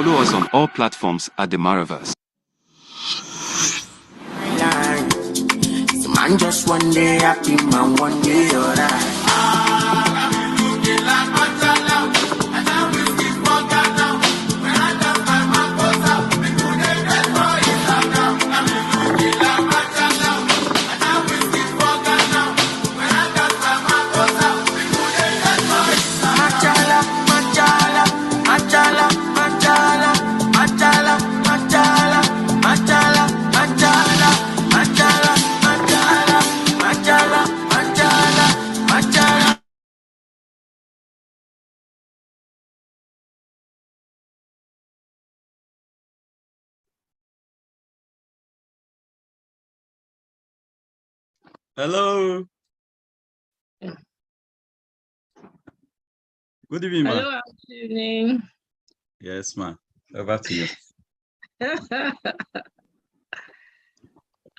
Follow us on all platforms at the Maraverse. Man, just one day happy, man, one day alright. Hello. Good evening, ma. Hello, good evening. Yes, ma. Over to you.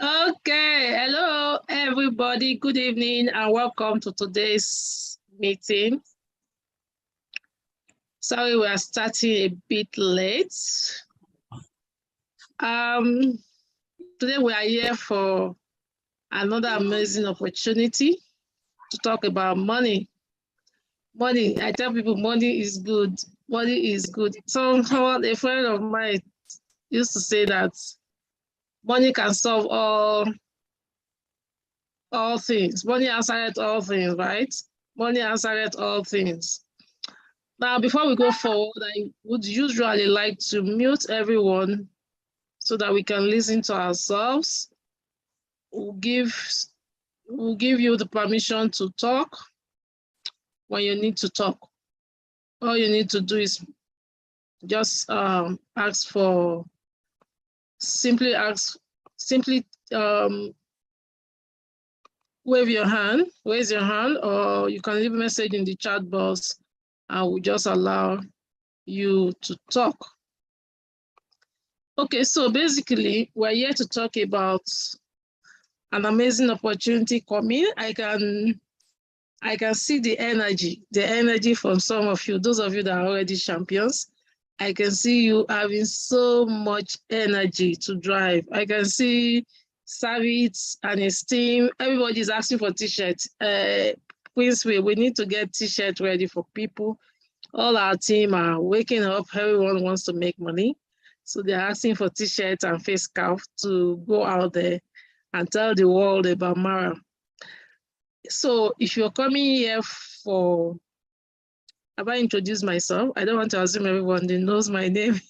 Okay, hello, everybody. Good evening and welcome to today's meeting. Sorry, we are starting a bit late. Today we are here for another amazing opportunity to talk about money. Money, I tell people money is good. Money is good. So a friend of mine used to say that money can solve all things. Money answers all things, right? Money answers all things. Now, before we go forward, I would usually like to mute everyone so that we can listen to ourselves. We'll give you the permission to talk when you need to talk. All you need to do is just simply wave your hand, raise your hand, or you can leave a message in the chat box and we'll just allow you to talk. Okay, so basically we're here to talk about an amazing opportunity coming. I can see the energy from some of you, those of you that are already champions. I can see you having so much energy to drive. I can see service and esteem. Everybody's asking for t-shirts. Queensway, we need to get t-shirts ready for people. All our team are waking up. Everyone wants to make money. So they're asking for t-shirts and face scarf to go out there and tell the world about Mara. So if you're coming here for, have I introduced myself? I don't want to assume everyone knows my name.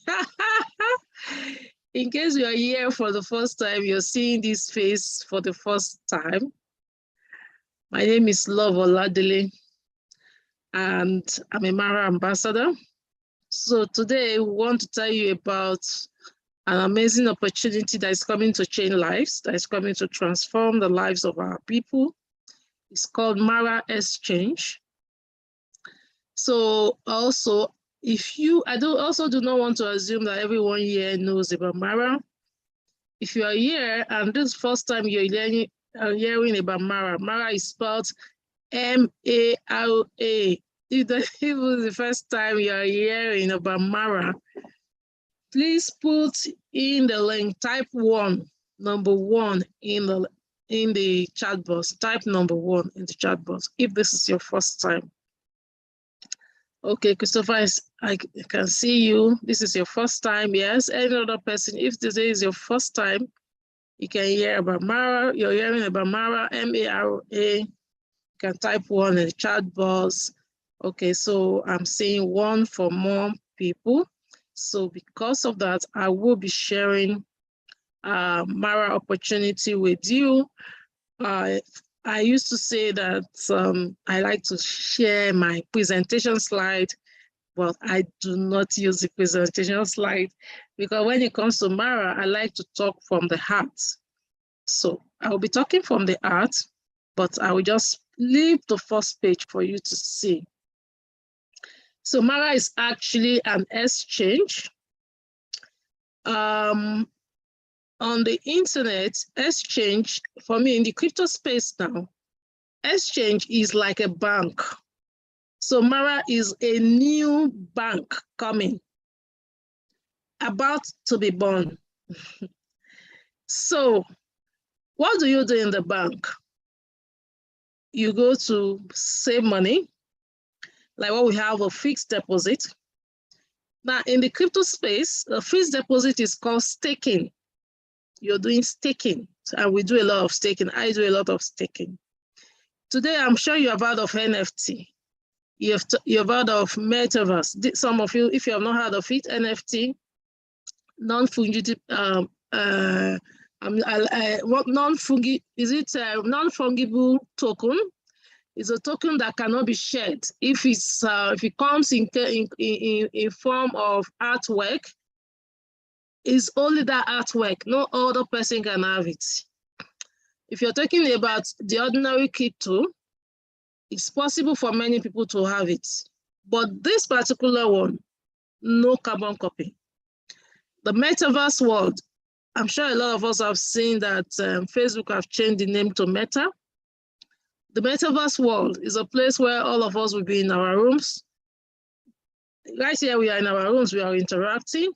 In case you're here for the first time, you're seeing this face for the first time. My name is Love Oladele, and I'm a Mara ambassador. So today we want to tell you about an amazing opportunity that is coming to change lives, that is coming to transform the lives of our people. It's called Mara Exchange. So also, I do not want to assume that everyone here knows about Mara. If you are here and this is the first time you're hearing about Mara, Mara is spelled M-A-R-A. If this is the first time you're hearing about Mara, please put in the link, type number one in the chat box. Type number 1 in the chat box if this is your first time. Okay, Christopher, I can see you. This is your first time. Yes, any other person, if today is your first time, you can hear about Mara. You're hearing about Mara, M-A-R-A. You can type 1 in the chat box. Okay, so I'm seeing 1 for more people. So because of that, I will be sharing Mara opportunity with you. I used to say that I like to share my presentation slide, but I do not use the presentation slide because when it comes to Mara, I like to talk from the heart. So I will be talking from the heart, but I will just leave the first page for you to see. So Mara is actually an exchange. On the internet, exchange, for me in the crypto space now, exchange is like a bank. So Mara is a new bank coming. about to be born. So what do you do in the bank? You go to save money, like what we have a fixed deposit. Now in the crypto space, a fixed deposit is called staking. You're doing staking, and we do a lot of staking. I do a lot of staking. Today, I'm sure you have heard of NFT. You've heard of metaverse. Some of you, if you have not heard of it, NFT, non-fungible, non-fungible token. Is a token that cannot be shared. If it comes in form of artwork, it's only that artwork. No other person can have it. If you're talking about the ordinary crypto, it's possible for many people to have it. But this particular one, no carbon copy. The metaverse world, I'm sure a lot of us have seen that Facebook have changed the name to Meta. The metaverse world is a place where all of us will be in our rooms. Right here, we are in our rooms, we are interacting.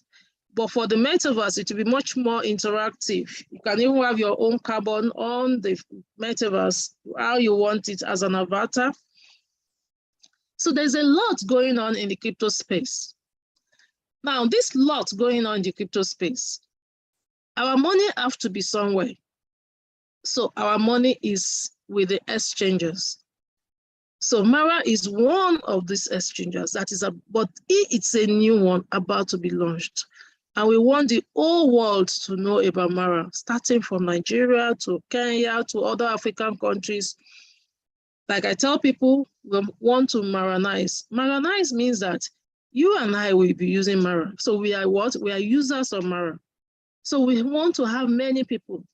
But for the metaverse, it will be much more interactive. You can even have your own carbon on the metaverse, how you want it as an avatar. So there's a lot going on in the crypto space. Now, this lot going on in the crypto space, our money have to be somewhere. So our money is with the exchanges. So MARA is one of these exchanges but it's a new one about to be launched. And we want the whole world to know about MARA, starting from Nigeria to Kenya to other African countries. Like I tell people, we want to Maranize. Maranize means that you and I will be using MARA. So we are what? We are users of MARA. So we want to have many people.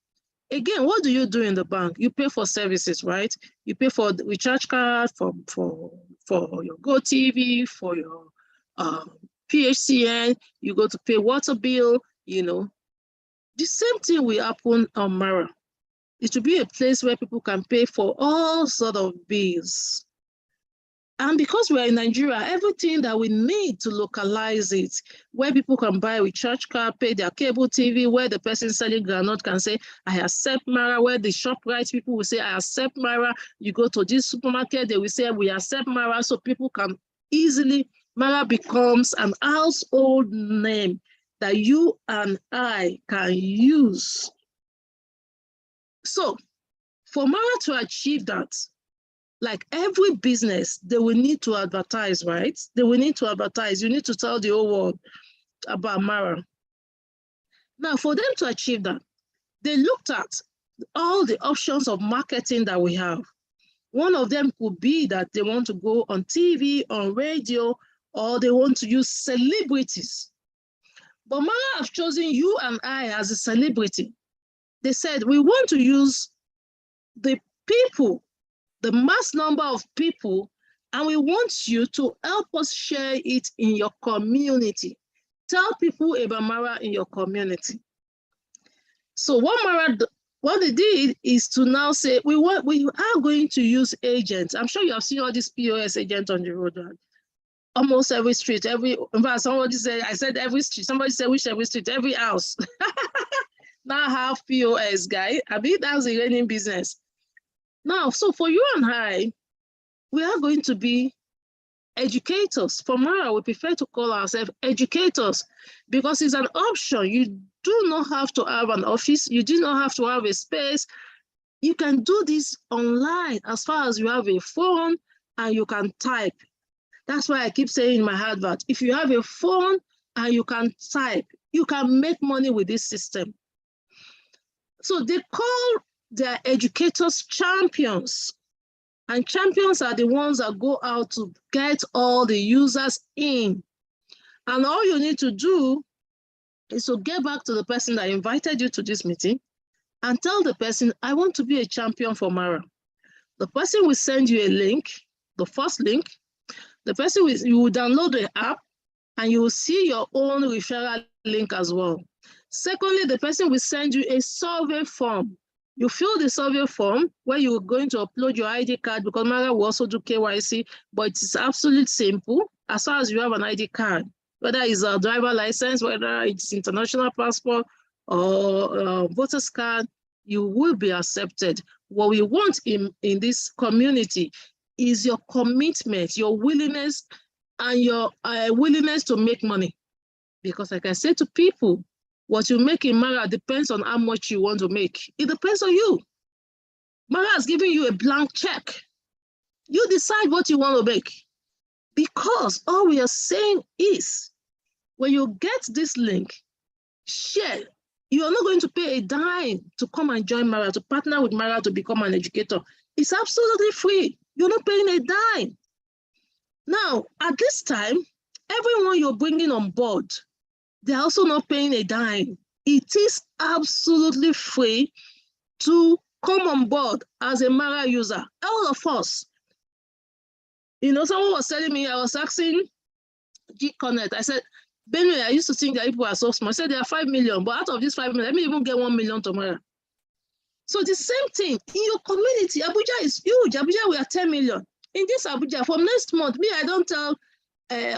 Again, what do you do in the bank? You pay for services, right? You pay for the recharge card, for your GoTV, for your PHCN, you go to pay water bill, you know. The same thing will happen on MARA. It will be a place where people can pay for all sort of bills. And because we're in Nigeria, everything that we need to localize it, where people can buy with recharge card, pay their cable TV, where the person selling granite can say, I accept MARA, where the ShopRite people will say, I accept MARA. You go to this supermarket, they will say, we accept MARA, so people can easily, MARA becomes an household name that you and I can use. So for MARA to achieve that, like every business, they will need to advertise, right? They will need to advertise. You need to tell the whole world about MARA. Now, for them to achieve that, they looked at all the options of marketing that we have. One of them could be that they want to go on TV, on radio, or they want to use celebrities. But MARA have chosen you and I as a celebrity. They said, we want to use the people, the mass number of people, and we want you to help us share it in your community. Tell people about MARA in your community. So what they did is to now say, we are going to use agents. I'm sure you have seen all these POS agents on the road. Right? Almost every street, in fact, somebody said, I said every street, somebody said which every street, every house. Now have POS guy. I mean, that's a running business. Now, so for you and I, we are going to be educators. For MARA, we prefer to call ourselves educators because it's an option. You do not have to have an office. You do not have to have a space. You can do this online as far as you have a phone and you can type. That's why I keep saying in my advert, if you have a phone and you can type, you can make money with this system. So they call their educators champions. And champions are the ones that go out to get all the users in. And all you need to do is to get back to the person that invited you to this meeting and tell the person, I want to be a champion for MARA. The person will send you a link, the first link. The person you will download the app and you will see your own referral link as well. Secondly, the person will send you a survey form. You fill the survey form where you are going to upload your ID card because MARA will also do KYC, but it's absolutely simple as far as you have an ID card. whether it's a driver license, whether it's international passport or voter's card, you will be accepted. What we want in this community is your commitment, your willingness, and your willingness to make money. Because like I say to people, what you make in MARA depends on how much you want to make. It depends on you. MARA is giving you a blank check. You decide what you want to make. Because all we are saying is, when you get this link, share. You are not going to pay a dime to come and join MARA, to partner with MARA to become an educator. It's absolutely free. You're not paying a dime. Now, at this time, everyone you're bringing on board, they're also not paying a dime. It is absolutely free to come on board as a MARA user. All of us. You know, someone was telling me, I was asking G Connect, I said, Benue, I used to think that people are so small. I said there are 5 million, but out of this 5 million, let me even get 1 million tomorrow. So the same thing in your community. Abuja is huge. Abuja, we are 10 million. In this Abuja, from next month, me, I don't tell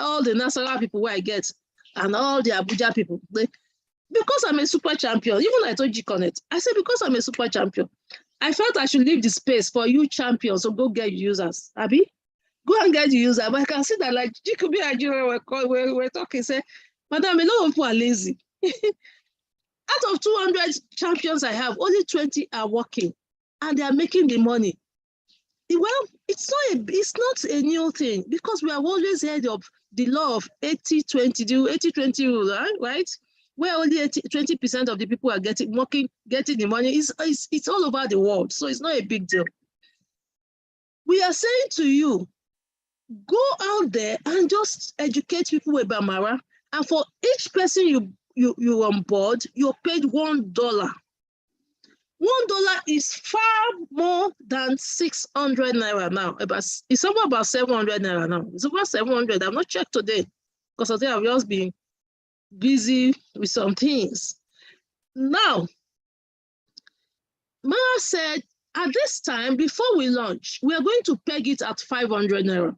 all the Nasarawa people where I get and all the Abuja people. Because I'm a super champion, even I told G Connect, I said, because I'm a super champion, I felt I should leave the space for you champions, so go get users. Abi? Go and get the user. But I can see that, like, Jikobi Ajiro we're talking, say, Madam, a lot of people are lazy. Out of 200 champions I have, only 20 are working, and they are making the money. Well, it's not a new thing, because we have always heard of the law of 80-20, the 80-20 rule, right? Where only 20% of the people are getting the money. It's all over the world, so it's not a big deal. We are saying to you, go out there and just educate people about MARA, and for each person you on board, you're paid $1. $1 is far more than 600 naira now. It's about 700 naira now. It's over 700. I've not checked today because I think I've just been busy with some things. Now, MARA said at this time, before we launch, we are going to peg it at 500 naira.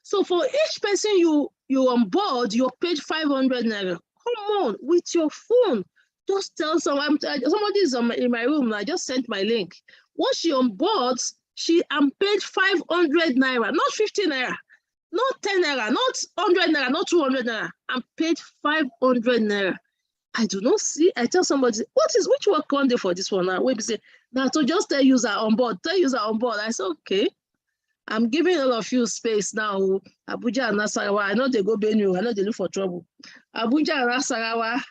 So for each person you on board, you're paid 500 naira. Come on, with your phone. Just tell someone, somebody is in my room, I just sent my link. Once she on board, I'm paid 500 naira, not 50 naira, not 10 naira, not 100 naira, not 200 naira. I'm paid 500 naira. I do not see, I tell somebody, which work can they for this one now? Wait, say, now to just tell user on board, I said, okay. I'm giving all of you space now. Abuja and Nasarawa, I know they go Benue, I know they look for trouble. Abuja and Nasarawa,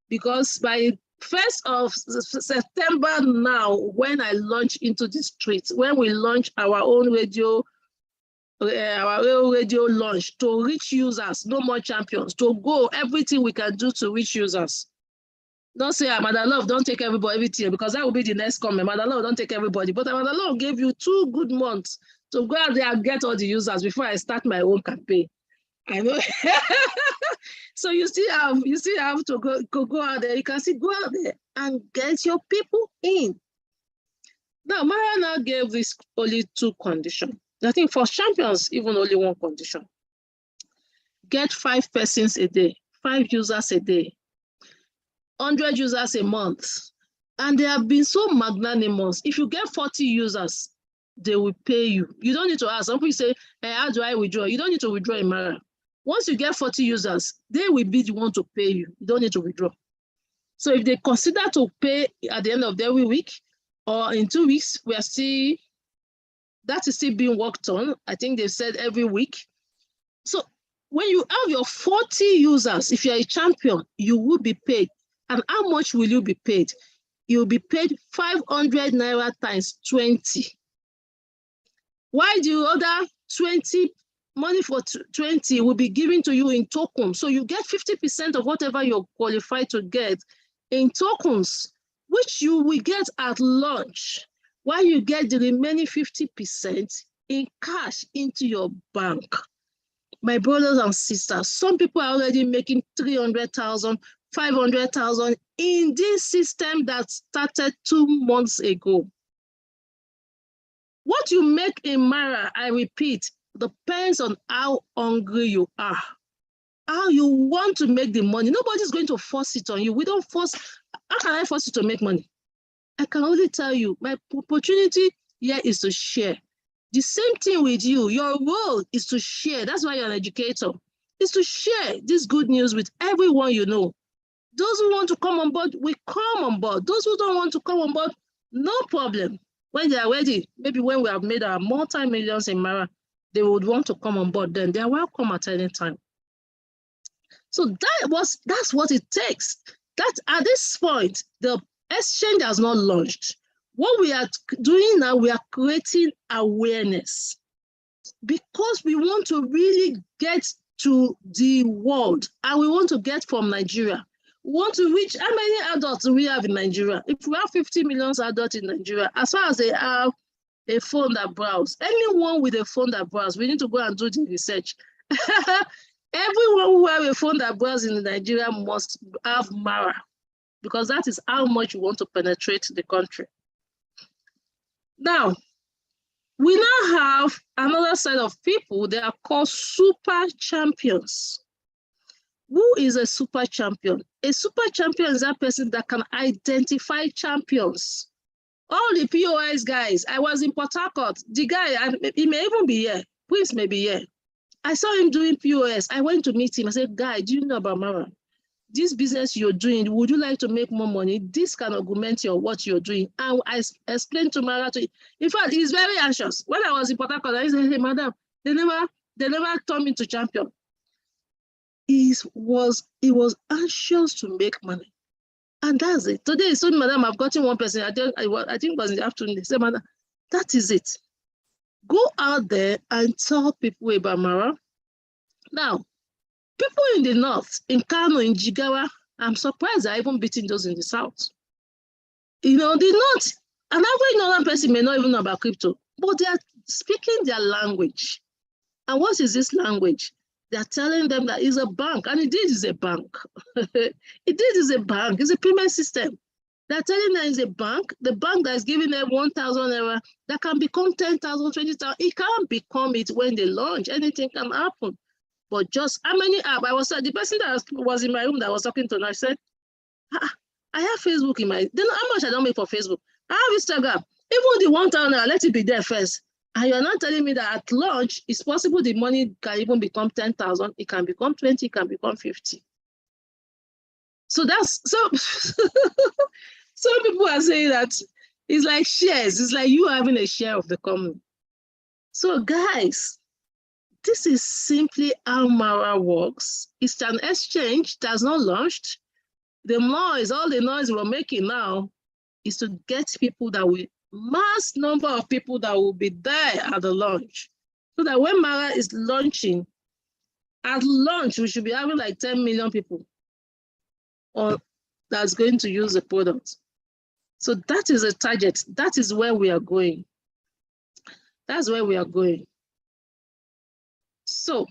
because by 1st of September now, when I launch into the streets, when we launch our own radio launch to reach users, no more champions, to go, everything we can do to reach users. Don't say, Mother Love, don't take everything, because that will be the next comment. Mother Love, don't take everybody. But Mother Love gave you 2 good months to go out there and get all the users before I start my own campaign. I know. So you still have to go out there. You can still go out there and get your people in. Now, MARA now gave this only 2 conditions. I think for champions, even only 1 condition. Get 5 persons a day, 5 users a day, 100 users a month. And they have been so magnanimous. If you get 40 users, they will pay you. You don't need to ask. Some people say, hey, how do I withdraw? You don't need to withdraw in MARA. Once you get 40 users, they will be the one to pay you. You don't need to withdraw. So if they consider to pay at the end of every week or in 2 weeks, that is still being worked on. I think they've said every week. So when you have your 40 users, if you're a champion, you will be paid. And how much will you be paid? You'll be paid 500 naira times 20. Why the other 20 money for 20 will be given to you in tokens? So you get 50% of whatever you're qualified to get in tokens, which you will get at launch, while you get the remaining 50% in cash into your bank. My brothers and sisters, some people are already making 300,000, 500,000 in this system that started 2 months ago. What you make in MARA, I repeat, depends on how hungry you are. how you want to make the money. Nobody's going to force it on you. We don't force. How can I force you to make money? I can only tell you, my opportunity here is to share. The same thing with you. Your role is to share. That's why you're an educator. Is to share this good news with everyone you know. Those who want to come on board, we come on board. Those who don't want to come on board, no problem. When they are ready, maybe when we have made our multi-millions in Mara, they would want to come on board, then they are welcome at any time. So that's what it takes. That at this point, the exchange has not launched. What we are doing now, we are creating awareness because we want to really get to the world and we want to get from Nigeria. We want to reach, how many adults do we have in Nigeria? If we have 50 million adults in Nigeria, as far as they have a phone that browse, anyone with a phone that browse, we need to go and do the research. Everyone who have a phone that browse in Nigeria must have Mara, because that is how much we want to penetrate the country. Now, we now have another set of people. They are called super champions. Who is a super champion? A super champion is that person that can identify champions. All the POS guys, I was in Port Harcourt. The guy, he may even be here. Prince may be here. I saw him doing POS. I went to meet him. I said, guy, do you know about Mara? This business you're doing, would you like to make more money? This can augment what you're doing. And I explained to Mara to him. In fact, he's very anxious. When I was in Port Harcourt, I said, hey, madam, they never turned me to champion. He was anxious to make money. And that's it. Today, he told me, madam, I've gotten one person. I think it was in the afternoon. He said, madam, that is it. Go out there and tell people about Mara. Now, people in the north, in Kano, in Jigawa, I'm surprised they're even beating those in the south. You know, the north, an average northern person may not even know about crypto, but they are speaking their language. And what is this language? They're telling them that it's a bank, and indeed it's a bank. Indeed it's a bank, it's a payment system. They're telling them it's a bank, the bank that's giving them 1,000 naira, that can become 10,000, 20,000. It can't become it when they launch. Anything can happen. But just how many apps? I was the person that was in my room that I was talking to, and I said, I have Facebook in my, then how much I don't make for Facebook? I have Instagram. Even the 1,000, let it be there first. And you're not telling me that at launch, it's possible the money can even become 10,000, it can become 20, it can become 50. So that's, so some people are saying that it's like shares, it's like you having a share of the company. So guys, this is simply how Mara works. It's an exchange that's not launched. The noise, all the noise we're making now is to get people that will, mass number of people that will be there at the launch. So that when Mara is launching, at launch, we should be having like 10 million people that's going to use the product. So that is a target. That is where we are going. That's where we are going. So,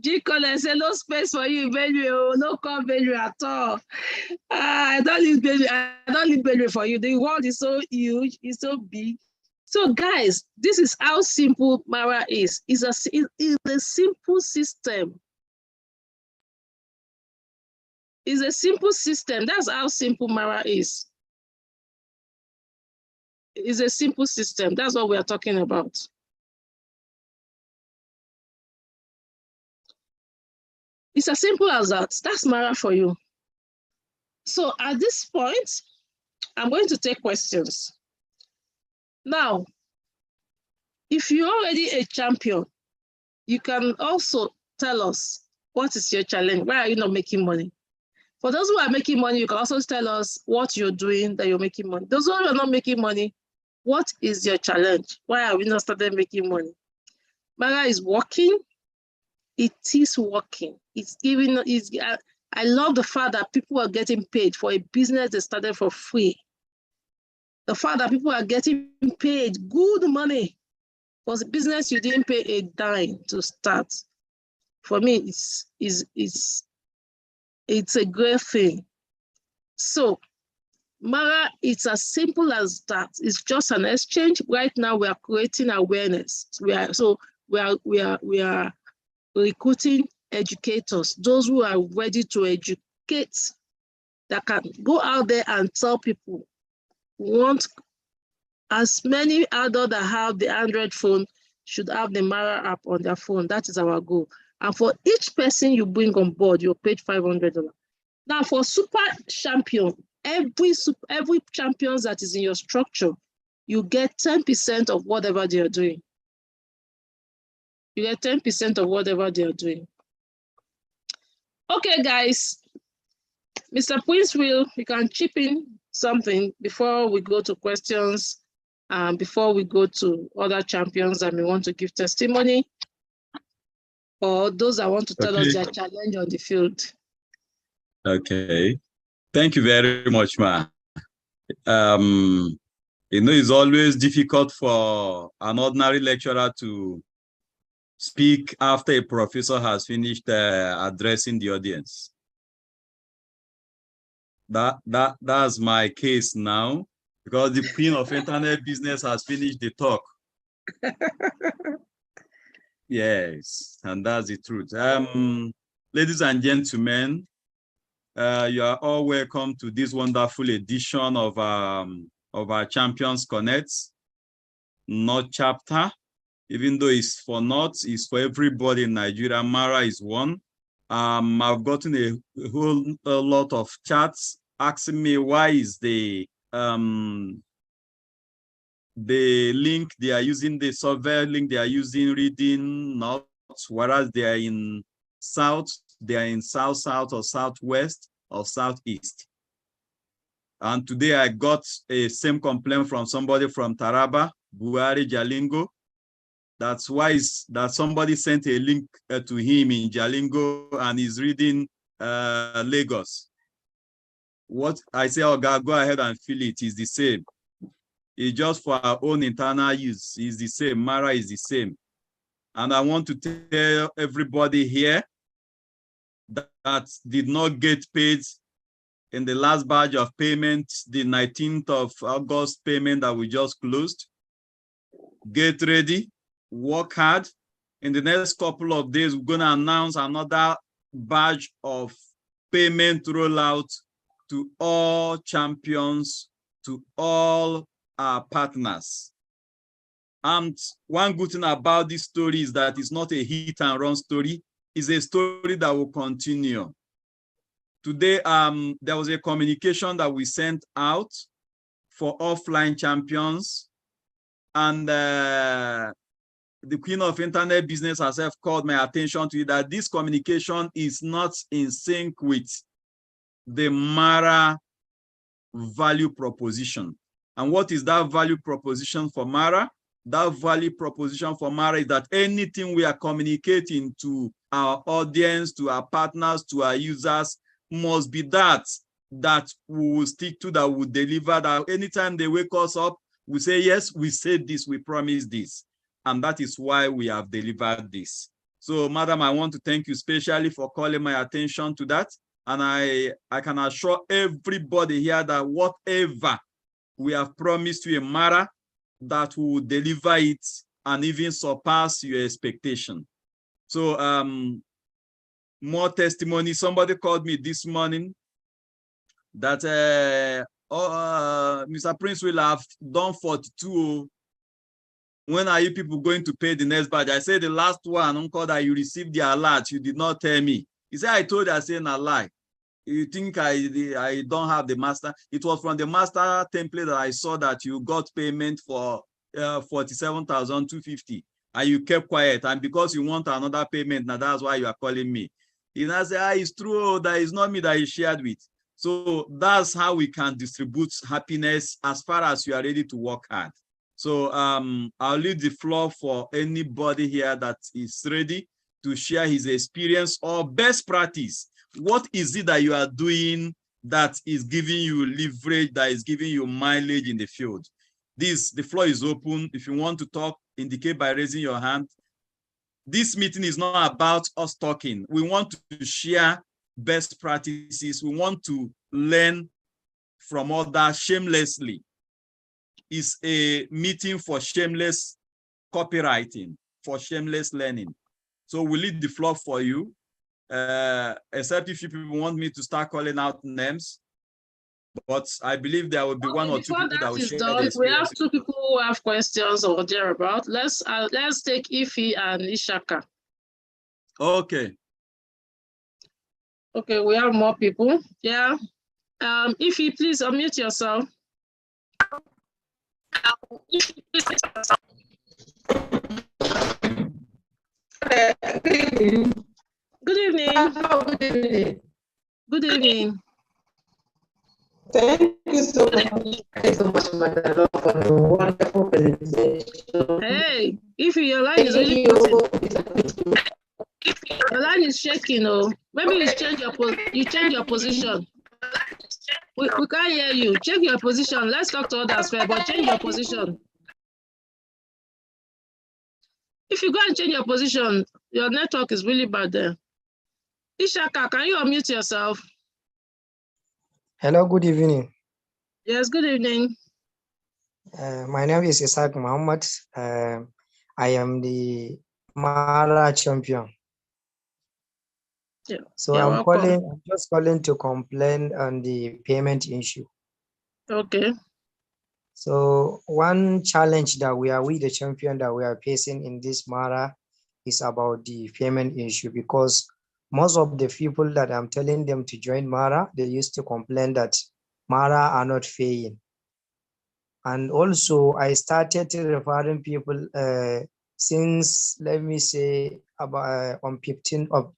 G-Colin said, no space for you, Benue, no call Benue at all. I don't need Benue for you. The world is so huge, it's so big. So guys, this is how simple Mara is. It's a simple system. It's a simple system. That's how simple Mara is. It's a simple system. That's what we are talking about. It's as simple as that. That's Mara for you. So at this point, I'm going to take questions. Now, if you're already a champion, you can also tell us what is your challenge. Why are you not making money? For those who are making money, you can also tell us what you're doing that you're making money. Those who are not making money, what is your challenge? Why have we not started making money? Mara is working. It is working. It's giving. I love the fact that people are getting paid for a business they started for free. The fact that people are getting paid good money for the business you didn't pay a dime to start. For me, it's a great thing. So Mara, it's as simple as that. It's just an exchange. Right now, we are creating awareness. We are recruiting educators, those who are ready to educate, that can go out there and tell people. We want as many adults that have the Android phone should have the Mara app on their phone. That is our goal. And for each person you bring on board, you're paid $500. Now, for super champion, every champion that is in your structure, you get 10% of whatever they are doing. You get 10% of whatever they are doing. Okay, guys. Mr. Prince-Will, you can chip in something before we go to questions, before we go to other champions that may want to give testimony, or those that want to tell us their challenge on the field. Okay. Thank you very much, Ma. It's always difficult for an ordinary lecturer to speak after a professor has finished addressing the audience. That's my case now, because the queen of internet business has finished the talk. Yes, and that's the truth. Ladies and gentlemen, you are all welcome to this wonderful edition of our Champions Connect, North chapter. Even though it's for North, it's for everybody in Nigeria. Mara is one. I've gotten a whole lot of chats asking me why is the link they are using, the survey link they are using, reading North, whereas they are in South, they are in South or Southwest or Southeast. And today I got a same complaint from somebody from Taraba, Buhari, Jalingo. That's why that somebody sent a link to him in Jalingo and he's reading Lagos. What I say, oh God, go ahead and fill it. It's the same. It's just for our own internal use. It's the same. Mara is the same. And I want to tell everybody here that did not get paid in the last batch of payment, the 19th of August payment that we just closed. Get ready, work hard. In the next couple of days, we're going to announce another batch of payment rollout to all champions, to all our partners. And one good thing about this story is that it's not a hit and run story. It's a story that will continue. Today, there was a communication that we sent out for offline champions, and the Queen of Internet Business herself called my attention to it that this communication is not in sync with the Mara value proposition. And what is that value proposition for Mara? That value proposition for Mara is that anything we are communicating to our audience, to our partners, to our users, must be that we will stick to, that will deliver, that anytime they wake us up, we say, yes, we said this, we promised this. And that is why we have delivered this. So, madam, I want to thank you specially for calling my attention to that. And I can assure everybody here that whatever we have promised you in Mara, that we will deliver it and even surpass your expectation. So, more testimony. Somebody called me this morning that Mr. Prince will have done 42. When are you people going to pay the next batch? I said the last one, Uncle, that you received the alert, you did not tell me. He said, I told you, I said, a lie. You think I don't have the master? It was from the master template that I saw that you got payment for 47,250, and you kept quiet. And because you want another payment, now that's why you are calling me. He now said, it's true, that is not me that he shared with. So that's how we can distribute happiness as far as you are ready to work hard. So I'll leave the floor for anybody here that is ready to share his experience or best practice. What is it that you are doing that is giving you leverage, that is giving you mileage in the field? The floor is open. If you want to talk, indicate by raising your hand. This meeting is not about us talking. We want to share best practices. We want to learn from others shamelessly. It's a meeting for shameless copywriting, for shameless learning. So we'll leave the floor for you, except if you people want me to start calling out names. But I believe there will be one or two people that will share the experience. We have two people who have questions or thereabout. Let's take Ife and Ishaka. Okay. Okay, we have more people. Yeah. Ife, please unmute yourself. Good evening. Good evening. Good evening. Good evening. Thank you so much. Thank you so much, Madam, for the wonderful presentation. Hey, Ife, your line is really cutting. Your line is shaking. Oh, maybe you change your position. We can't hear you. Check your position. Let's talk to others first, but change your position. If you go and change your position, your network is really bad there. Ishaka, can you unmute yourself? Hello, good evening. Yes, good evening. My name is Isaac Muhammad. I am the Mara champion. Yeah, so I'm just calling to complain on the payment issue. Okay. So one challenge that the champion that we are facing in this Mara is about the payment issue, because most of the people that I'm telling them to join Mara, they used to complain that Mara are not paying. And also I started referring people since, let me say, about on 15th of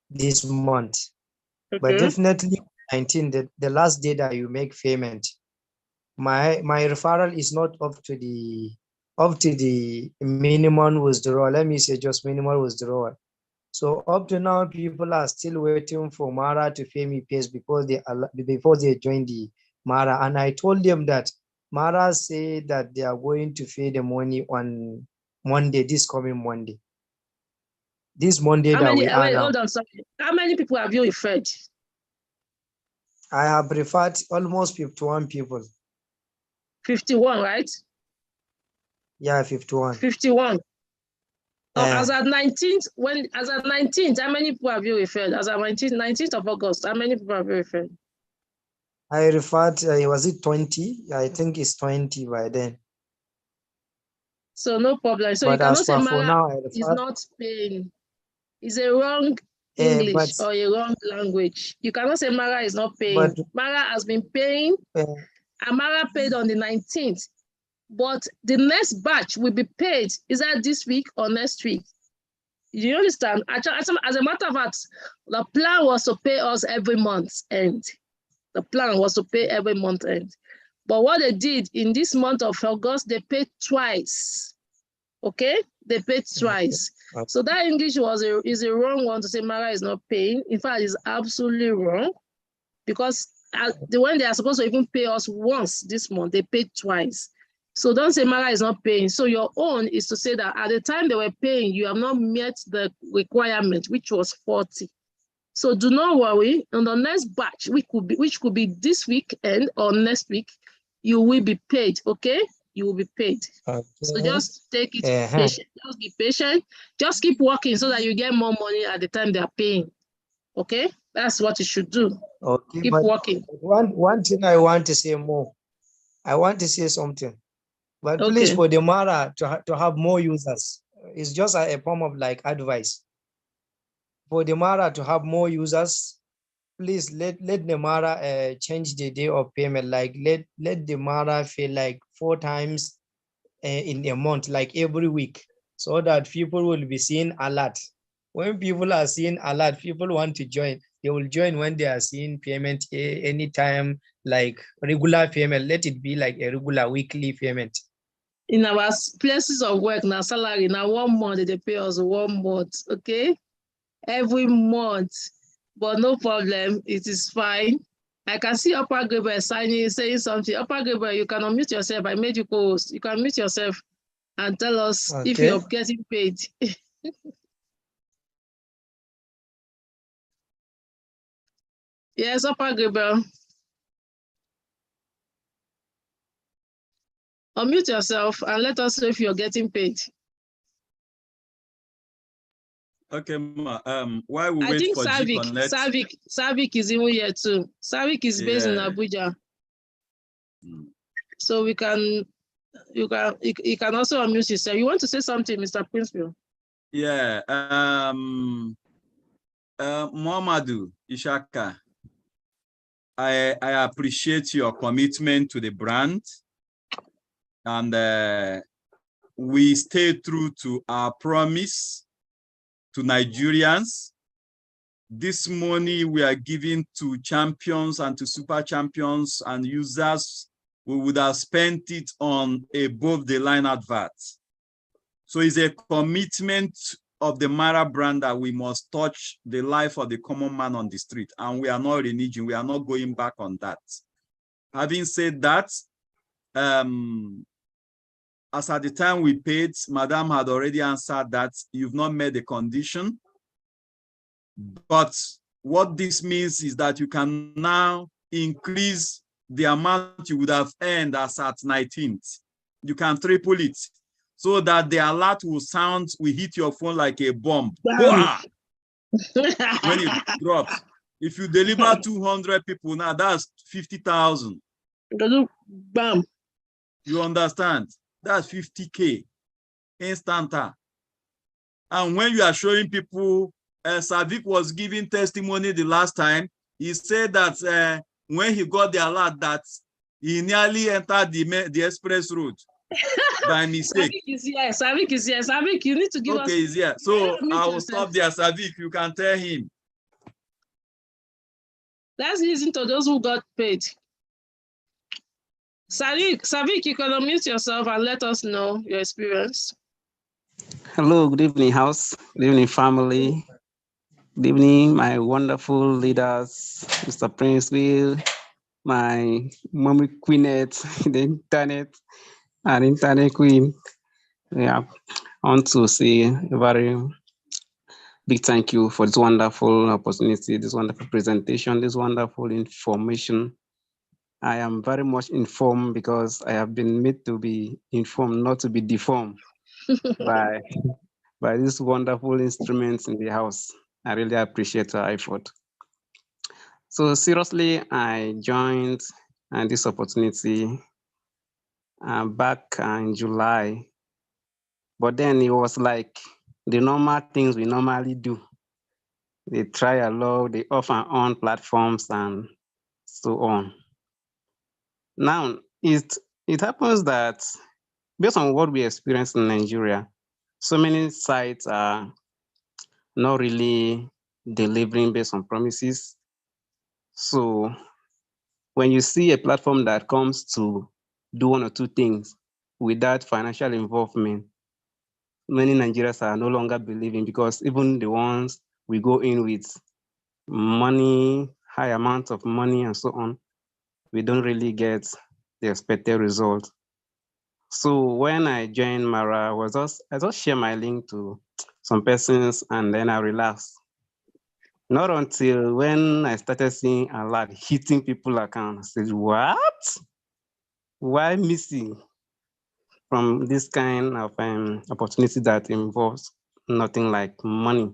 this month. Okay. But definitely 19th, the last day that you make payment, my referral is not up to the minimum withdrawal. Let me say just minimal withdrawal. So up to now, people are still waiting for Mara to pay me pays before they join the Mara. And I told them that Mara say that they are going to pay the money on Monday, this coming Monday. This Monday that we are now. Hold on, sorry. How many people have you referred? I have referred almost 51 people. 51, right? Yeah, 51. 51. As at 19th, how many people have you referred? As at 19th of August, how many people have you referred? I referred, was it 20? I think it's 20 by then. So no problem. So but you cannot say Mara is not paying. It's a wrong English or a wrong language. You cannot say Mara is not paying. Mara has been paying, and Mara paid on the 19th. But the next batch will be paid. Is that this week or next week? You understand? As a matter of fact, the plan was to pay us every month end. The plan was to pay every month end. But what they did in this month of August, they paid twice. Okay? They paid twice. Okay. So that English is a wrong one to say Mara is not paying. In fact, it's absolutely wrong, because when they are supposed to even pay us once this month, they paid twice. So don't say Mara is not paying. So your own is to say that at the time they were paying, you have not met the requirement, which was 40. So do not worry. On the next batch, which could be this weekend or next week, you will be paid. Okay, you will be paid. Okay. So just take it patient. Just be patient. Just keep working so that you get more money at the time they are paying. Okay, that's what you should do. Okay, keep working. One thing I want to say more. I want to say something. But please, for the Mara to have more users, it's just a form of like advice. For the Mara to have more users, please let the Mara change the day of payment. Like let the Mara pay like 4 times in a month, like every week, so that people will be seeing a lot. When people are seeing a lot, people want to join. They will join when they are seeing payment anytime, like regular payment. Let it be like a regular weekly payment. In our places of work, now salary, now 1 month, they pay us 1 month, okay? Every month, but no problem, it is fine. I can see Upper Gabriel saying something. Upper Gabriel, you can unmute yourself. I made you co-host. You can mute yourself and tell us if you're getting paid. Yes, Upper Gabriel. Unmute yourself and let us know if you're getting paid. Okay, Ma. While we I wait think for G Connect. Savik is even here too. Savik is based in Abuja. So you can also unmute yourself. You want to say something, Mr. Principal? Yeah. Muhammadu Ishaka, I appreciate your commitment to the brand, and we stay true to our promise to Nigerians. This money we are giving to champions and to super champions and users, we would have spent it on above the line adverts. So it's a commitment of the MARA brand that we must touch the life of the common man on the street, and we are not reneging. We are not going back on that. Having said that, as at the time we paid, Madam had already answered that you've not met the condition. But what this means is that you can now increase the amount you would have earned as at 19th. You can triple it so that the alert will hit your phone like a bomb. When it drops. If you deliver 200 people now, that's 50,000. Bam. You understand? That's 50K instant. And when you are showing people, Savik was giving testimony the last time. He said that when he got the alert that he nearly entered the express road by mistake. Savik is here. Savik is here. Savik, you need to give us. Okay, he's here. So I will stop there. Savik, you can tell him. Let's listen to those who got paid. Savik, you can unmute yourself and let us know your experience. Hello, good evening, house. Good evening, family. Good evening, my wonderful leaders, Mr. Prince Will, my mommy queenette, the internet queen. Yeah, I want to say a very big thank you for this wonderful opportunity, this wonderful presentation, this wonderful information. I am very much informed because I have been made to be informed, not to be deformed by these wonderful instruments in the house. I really appreciate your effort. So seriously, I joined this opportunity back in July, but then it was like the normal things we normally do. They try a lot, they off and on platforms and so on. Now, it happens that based on what we experience in Nigeria, so many sites are not really delivering based on promises. So when you see a platform that comes to do one or two things without financial involvement, many Nigerians are no longer believing, because even the ones we go in with money, high amounts of money and so on, we don't really get the expected result. So when I joined MARA, I just share my link to some persons and then I relaxed. Not until when I started seeing a lot hitting people account, I said, what? Why missing from this kind of opportunity that involves nothing like money?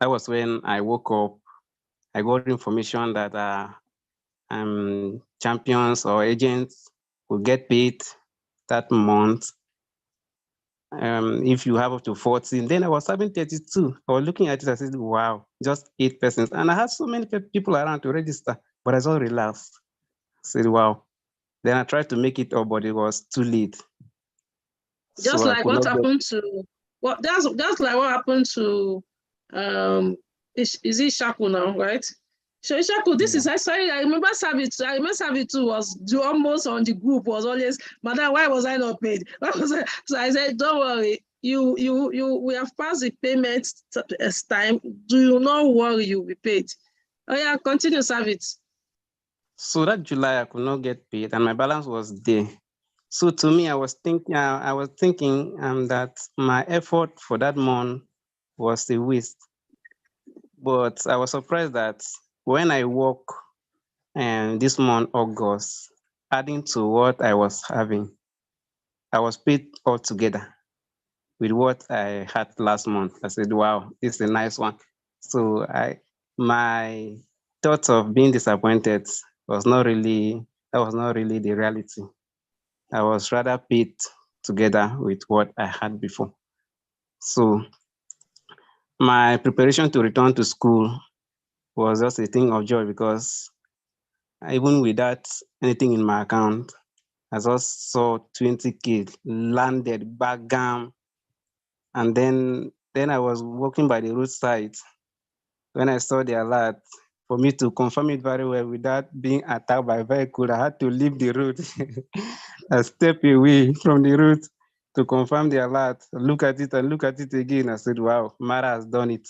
That was when I woke up. I got information that champions or agents will get paid that month. If you have up to 14, then I was having 32. I was looking at it, I said, wow, just 8 persons. And I had so many people around to register, but I just relaxed. I said, wow. Then I tried to make it up, but it was too late. Just so like what happened to, that's like what happened to, is it Shaku now, right? So Shaku, this is, sorry, I remember Savitu was almost on the group, was always, Madam, why was I not paid? So I said, don't worry, we have passed the payment time. Do not worry, you'll be paid. Oh yeah, continue, Savit. So that July I could not get paid and my balance was there. So to me, I was thinking that my effort for that month was a waste. But I was surprised that when I work this month, August, adding to what I was having, I was paid all together with what I had last month. I said, wow, it's a nice one. So my thought of being disappointed was not really the reality. I was rather paid together with what I had before. So my preparation to return to school was just a thing of joy, because even without anything in my account, I just saw 20K landed back down. And then I was walking by the roadside when I saw the alert. For me to confirm it very well without being attacked by a vehicle, I had to leave the road, a step away from the road to confirm the alert, look at it and look at it again. I said, wow, Mara has done it.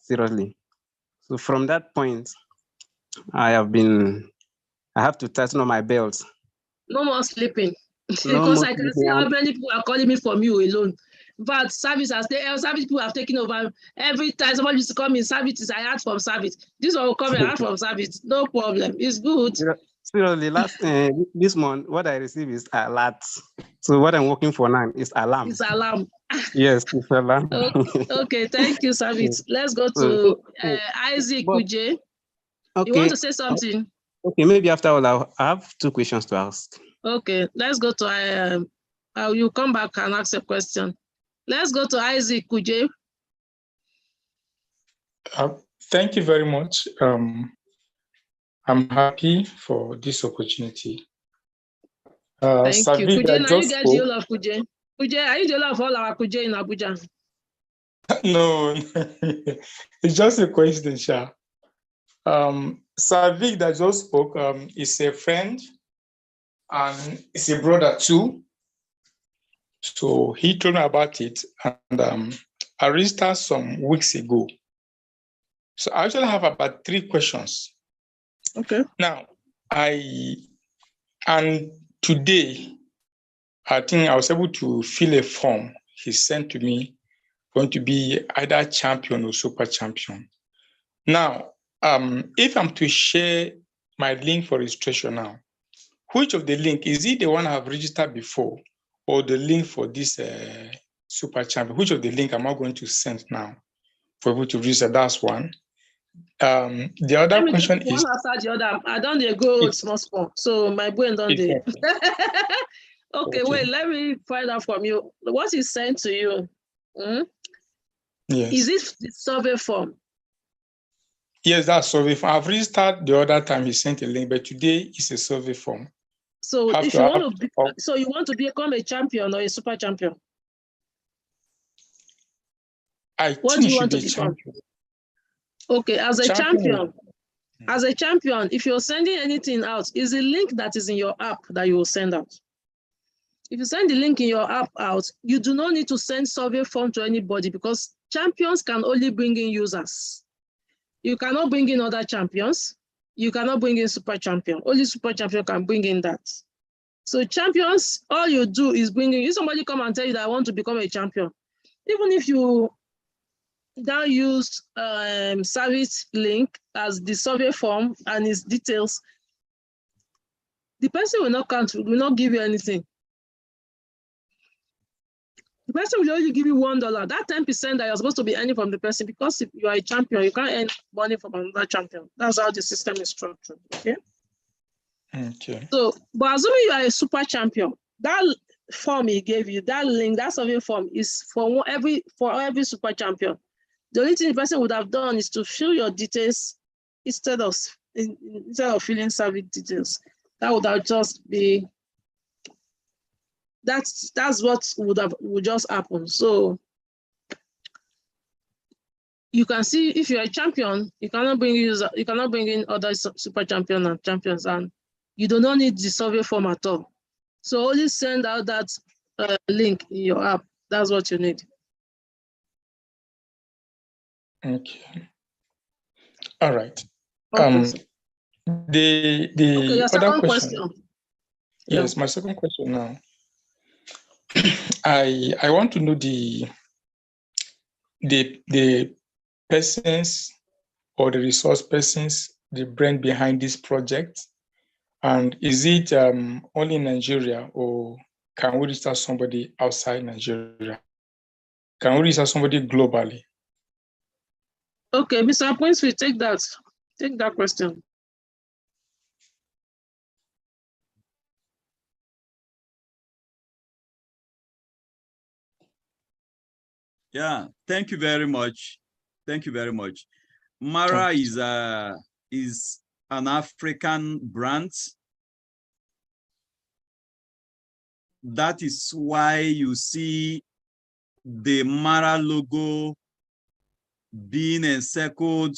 Seriously. So from that point, I have to tighten on my belt. No more sleeping. No Because more I can see sleeping. how many people are calling me from you alone. But service people have taken over. Every time somebody used to come in services, I ask from service. This one will come and ask from service. No problem. It's good. Seriously, this month, what I receive is alert. So what I'm working for now is alarm. It's alarm. Yes, it's alarm. Okay, thank you, service. Let's go to Isaac Kuje. Okay. You want to say something? Okay, maybe after all, I have 2 questions to ask. Okay, let's go to you come back and ask a question. Let's go to Isaac Kuje. Thank you very much. I'm happy for this opportunity. Thank you. Kuje, now you get the spoke. whole of Kuje. Kuje, are you the whole of all our Kuje in Abuja? No, it's just a question, Sha. Savik that just spoke is a friend and is a brother too. So he told me about it, and I registered some weeks ago. So I actually have about 3 questions. Okay. Now, today, I think I was able to fill a form he sent to me, going to be either champion or super champion. Now, if I'm to share my link for registration now, which of the link, is it the one I've registered before or the link for this super champion? Which of the link am I going to send now for people to register? That's one. The other question is one after the other. I don't go small, so my brain don't do. Okay, wait, let me find out from you. What is sent to you? Yes. Is it the survey form? Yes, that's survey form. I've registered the other time he sent a link, but today it's a survey form. So if you want to so you want to become a champion or a super champion? What do you want to become? Okay, as a champion, if you're sending anything out, is the link that is in your app that you will send out. If you send the link in your app out, you do not need to send survey form to anybody, because champions can only bring in users. You cannot bring in other champions. You cannot bring in super champion. Only super champion can bring in that. So champions, all you do is bring in, if somebody come and tell you that I want to become a champion, even if you now use service link as the survey form and its details, the person will not give you anything. The person will only give you $1. That 10% that you're supposed to be earning from the person, because if you are a champion, you can't earn money from another champion. That's how the system is structured. Okay. Okay. So, but assuming you are a super champion, that form he gave you, that link, that survey form is for every super champion. The only thing the person would have done is to fill your details instead of filling service details. That would have just be. That's what would just happen. So you can see if you're a champion, you cannot bring in other super champion and champions, and you do not need the survey form at all. So only send out that link in your app. That's what you need. Okay. All right. Okay. The other question. Yes, yeah. My second question now. I want to know the persons or the resource persons, the brain behind this project, and is it only in Nigeria, or can we register somebody outside Nigeria? Can we register somebody globally? Okay, Mr. Prince, we take that question. Yeah, thank you very much. Thank you very much. MARA is an African brand. That is why you see the MARA logo being encircled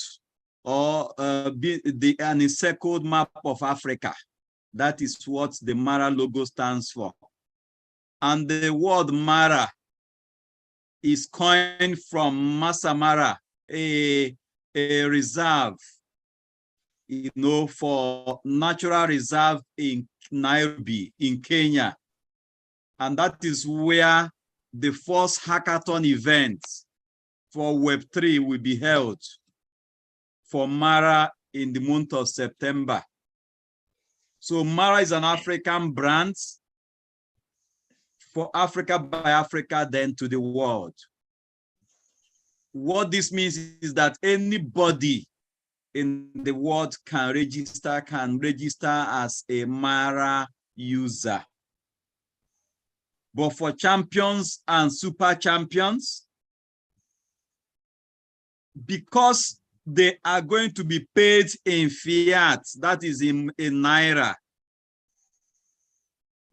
or an encircled map of Africa. That is what the MARA logo stands for. And the word MARA is coined from Masamara, a reserve, you know, for natural reserve in Nairobi, in Kenya. And that is where the first hackathon event for Web3 will be held for MARA in the month of September. So MARA is an African brand for Africa by Africa, then to the world. What this means is that anybody in the world can register as a MARA user. But for champions and super champions, because they are going to be paid in fiat, that is in Naira.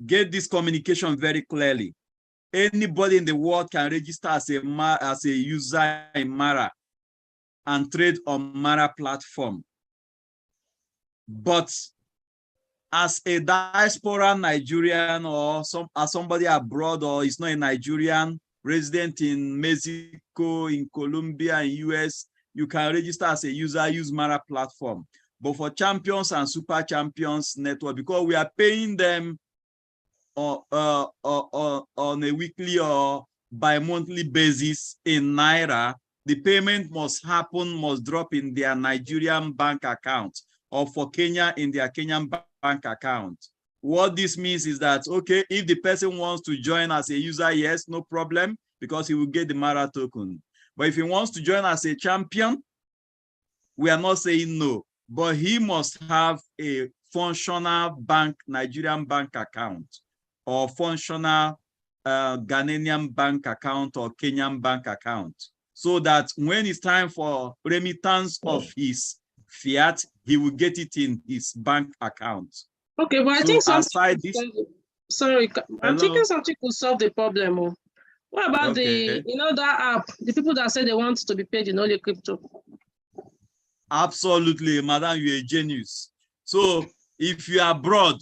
Get this communication very clearly. Anybody in the world can register as a user in MARA and trade on MARA platform. But as a diaspora Nigerian or as somebody abroad, or is not a Nigerian resident in Mexico, in Colombia, in US, you can register as a user, use MARA platform. But for champions and super champions network, because we are paying them on a weekly or bi-monthly basis in Naira, the payment must drop in their Nigerian bank account, or for Kenya in their Kenyan bank account. What this means is that, okay, if the person wants to join as a user, yes, no problem, because he will get the MARA token. But if he wants to join as a champion, we are not saying no, but he must have a functional Nigerian bank account, or functional Ghanaian bank account or Kenyan bank account, so that when it's time for remittance of his fiat, he will get it in his bank account. Okay, but I think something could solve the problem. What about that app, the people that say they want to be paid in only crypto? Absolutely, madam, you're a genius. So if you are abroad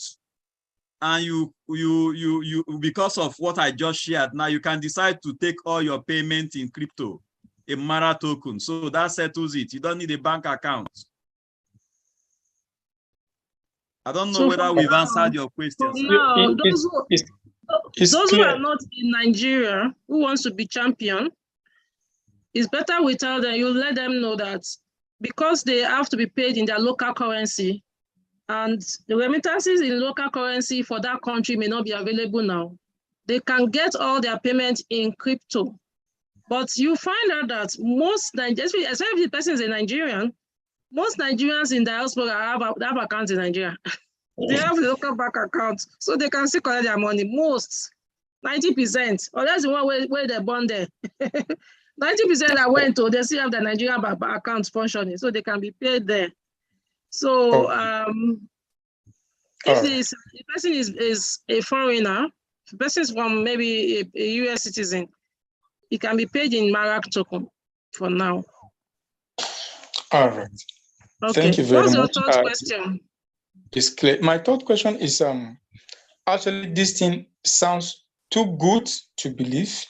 and you because of what I just shared, now you can decide to take all your payment in crypto, a MARA token. So that settles it. You don't need a bank account. I don't know whether we've answered your questions. No, those who are not in Nigeria, who wants to be champion, it's better we tell them, you let them know that because they have to be paid in their local currency, and the remittances in local currency for that country may not be available now, they can get all their payments in crypto. But you find out that most Nigerians, especially if the person is a Nigerian, most Nigerians in diaspora have accounts in Nigeria. They have local bank accounts, so they can still collect their money. Most, 90%, or that's the one where they're born there. 90% that went to, they still have the Nigerian bank accounts functioning, so they can be paid there. So if the person is a foreigner, if the person is from maybe a US citizen, it can be paid in MARA token for now. All right. Okay. Thank you very much. What's your third question? It's clear. My third question is actually this thing sounds too good to believe,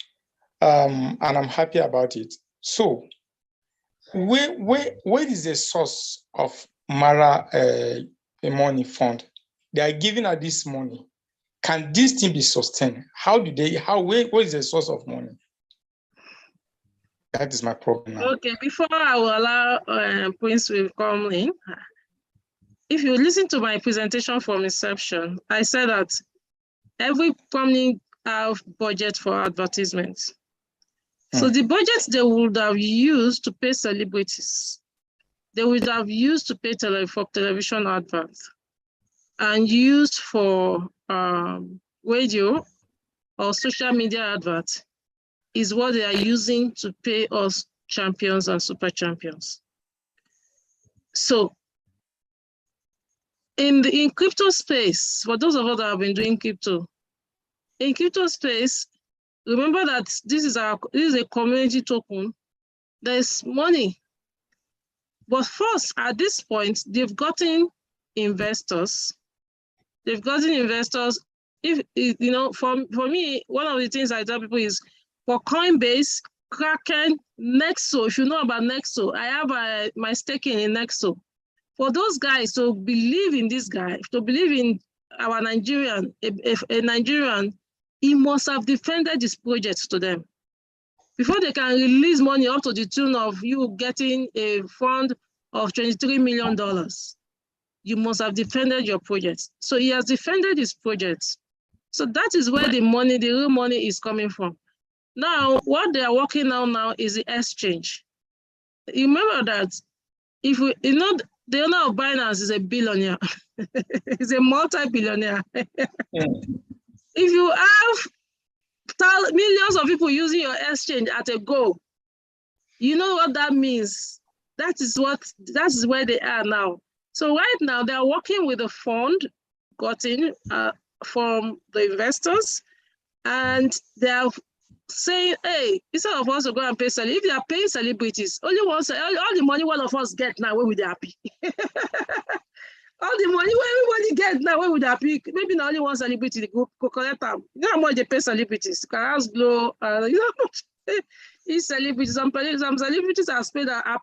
and I'm happy about it. So, where is the source of MARA money fund? They are giving out this money. Can this thing be sustained? Where is the source of money? That is my problem now. Okay, before I will allow Prince will come in, if you listen to my presentation from inception, I said that every prominent have budget for advertisements. So the budget they would have used to pay celebrities, they would have used to pay for television adverts and used for radio or social media adverts is what they are using to pay us champions and super champions. So in crypto space, for those of us that have been doing crypto, in crypto space, remember that this is a community token. There's money. But first, at this point, they've gotten investors. They've gotten investors. If you know, for me, one of the things I tell people is for Coinbase, Kraken, Nexo. If you know about Nexo, I have my staking in Nexo. For those guys to believe in this guy, to believe in our Nigerian, a Nigerian, he must have defended this project to them. Before they can release money up to the tune of you getting a fund of $23 million, you must have defended your project. So he has defended his project. So that is where the money, the real money is coming from. Now, what they are working on now is the exchange. You remember that if we, you know, the owner of Binance is a billionaire. He's a multi-billionaire. If you have millions of people using your exchange at a go, you know what that means. That is where they are now. So right now they are working with a fund gotten from the investors, and they are saying, hey, instead of us to go and pay celebrities, if they are paying celebrities, all the money one of us get now, we will be happy. All the money everybody get now, we would happy. Maybe not only one celebrity they go collect them. You know how much they pay celebrities? You can ask Glow, you know, these celebrities, some celebrities are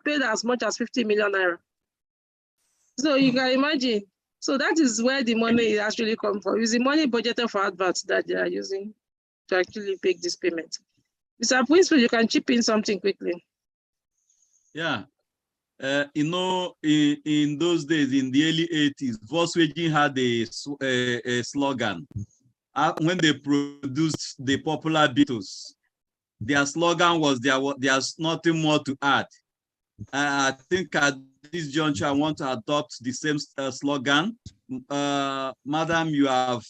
paid as much as 50 million naira. So you can imagine. So that is where the money actually comes from. It's the money budgeted for adverts that they are using to actually make this payment. Mr. Principal, you can chip in something quickly. Yeah. You know, in those days, in the early 80s, Volkswagen had a slogan. When they produced the popular Beatles, their slogan was, there's nothing more to add. I think at this juncture, I want to adopt the same slogan. Madam, you have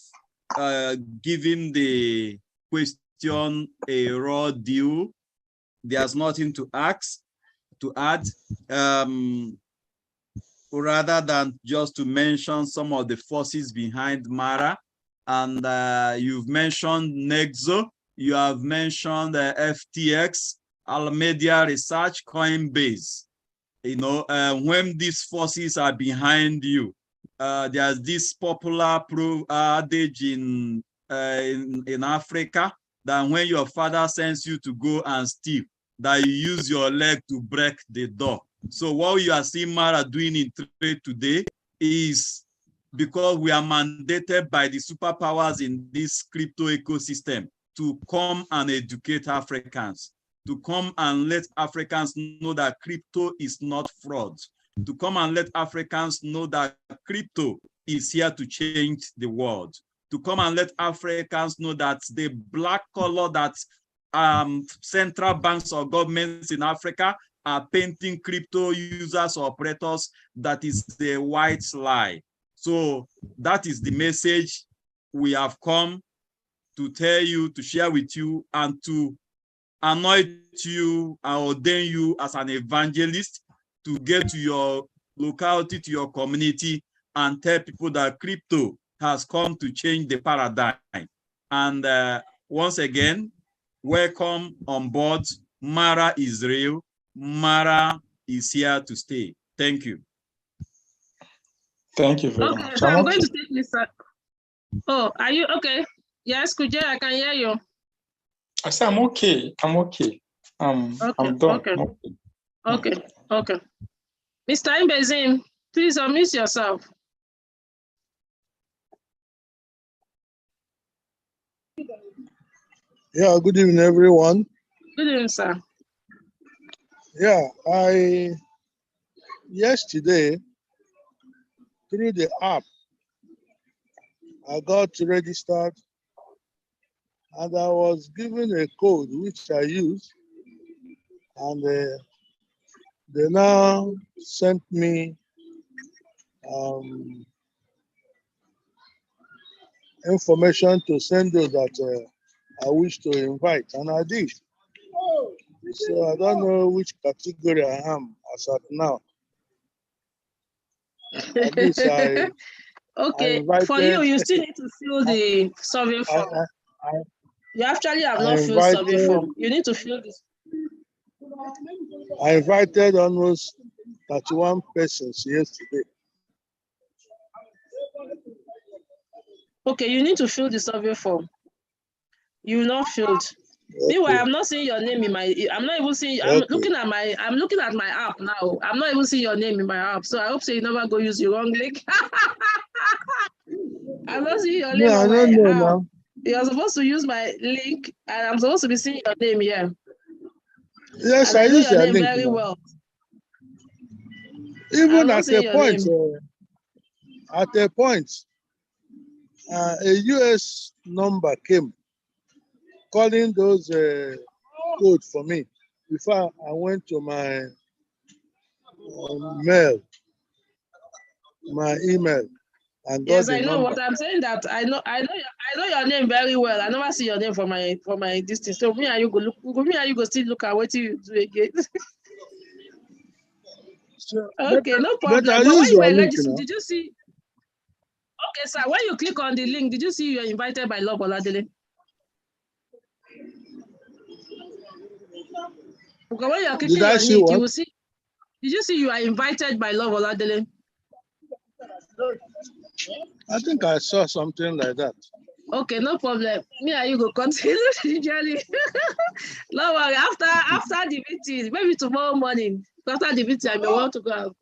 given the question a raw deal. There's nothing to add, rather than just to mention some of the forces behind MARA. And you've mentioned Nexo, you have mentioned FTX, Alameda Research, Coinbase. You know, when these forces are behind you, there's this popular adage in Africa that when your father sends you to go and steal, that you use your leg to break the door. So what you are seeing MARA doing in trade today is because we are mandated by the superpowers in this crypto ecosystem to come and educate Africans, to come and let Africans know that crypto is not fraud, to come and let Africans know that crypto is here to change the world, to come and let Africans know that the black color that central banks or governments in Africa are painting crypto users or operators, that is the white lie. So that is the message we have come to tell you, to share with you, and to anoint you and ordain you as an evangelist to get to your locality, to your community, and tell people that crypto has come to change the paradigm. And once again, welcome on board. MARA is real. MARA is here to stay. Thank you. Thank you very Okay, much. so I'm going to take this. Oh, are you okay? Yes, Kuje, I can hear you. I said I'm okay. I'm okay. Okay, I'm done. okay. Okay. Okay. Mr. Mbezim, please unmute yourself. Yeah, good evening, everyone. Good evening, sir. Yeah, yesterday, through the app, I got registered and I was given a code which I used, and they now sent me information to send those that I wish to invite, and I did. So I don't know which category I am as at now. At least I Okay, invited, for you still need to fill the survey form. You actually have not filled survey form. You need to fill this. I invited almost 31 persons yesterday. Okay, you need to fill the survey form. You not filled. Okay. Meanwhile, I'm not seeing your name in my. I'm not even seeing. I'm looking at my. I'm looking at my app now. I'm not even seeing your name in my app. So I hope so you never go use your wrong link. I'm not seeing your name on my app. Now. You're supposed to use my link, and I'm supposed to be seeing your name here. Yes, I use know your name very now. well. Even at a point, a US number came calling those code for me before I went to my my email, and got the I know number. what I'm saying. That I know your name very well. I never see your name for my distance. So me and you go look. Me and you go still look at what you do again. Okay, no problem. But when you were registered, did you see? Okay, sir. When you click on the link, did you see you're invited by Love Oladele? Okay, when you're clicking on it, you will see. Did you see you are invited by Love Oladele? I think I saw something like that. Okay, no problem. Me and you go continue the journey. No worry. After the meeting, maybe tomorrow morning. After the meeting, I may want to go out.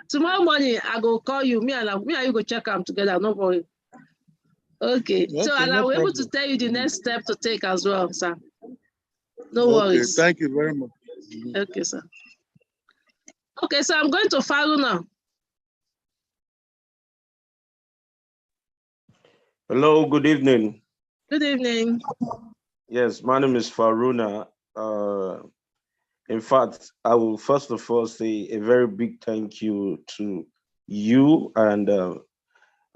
Tomorrow morning, I go call you. Me and you go check them together. No worry. Okay. So and I'll be able to tell you the next step to take as well, sir. No worries. Thank you very much. Okay, sir. Okay, so I'm going to follow now. Hello, good evening. Good evening. Yes, my name is Faruna. In fact, I will first of all say a very big thank you to you and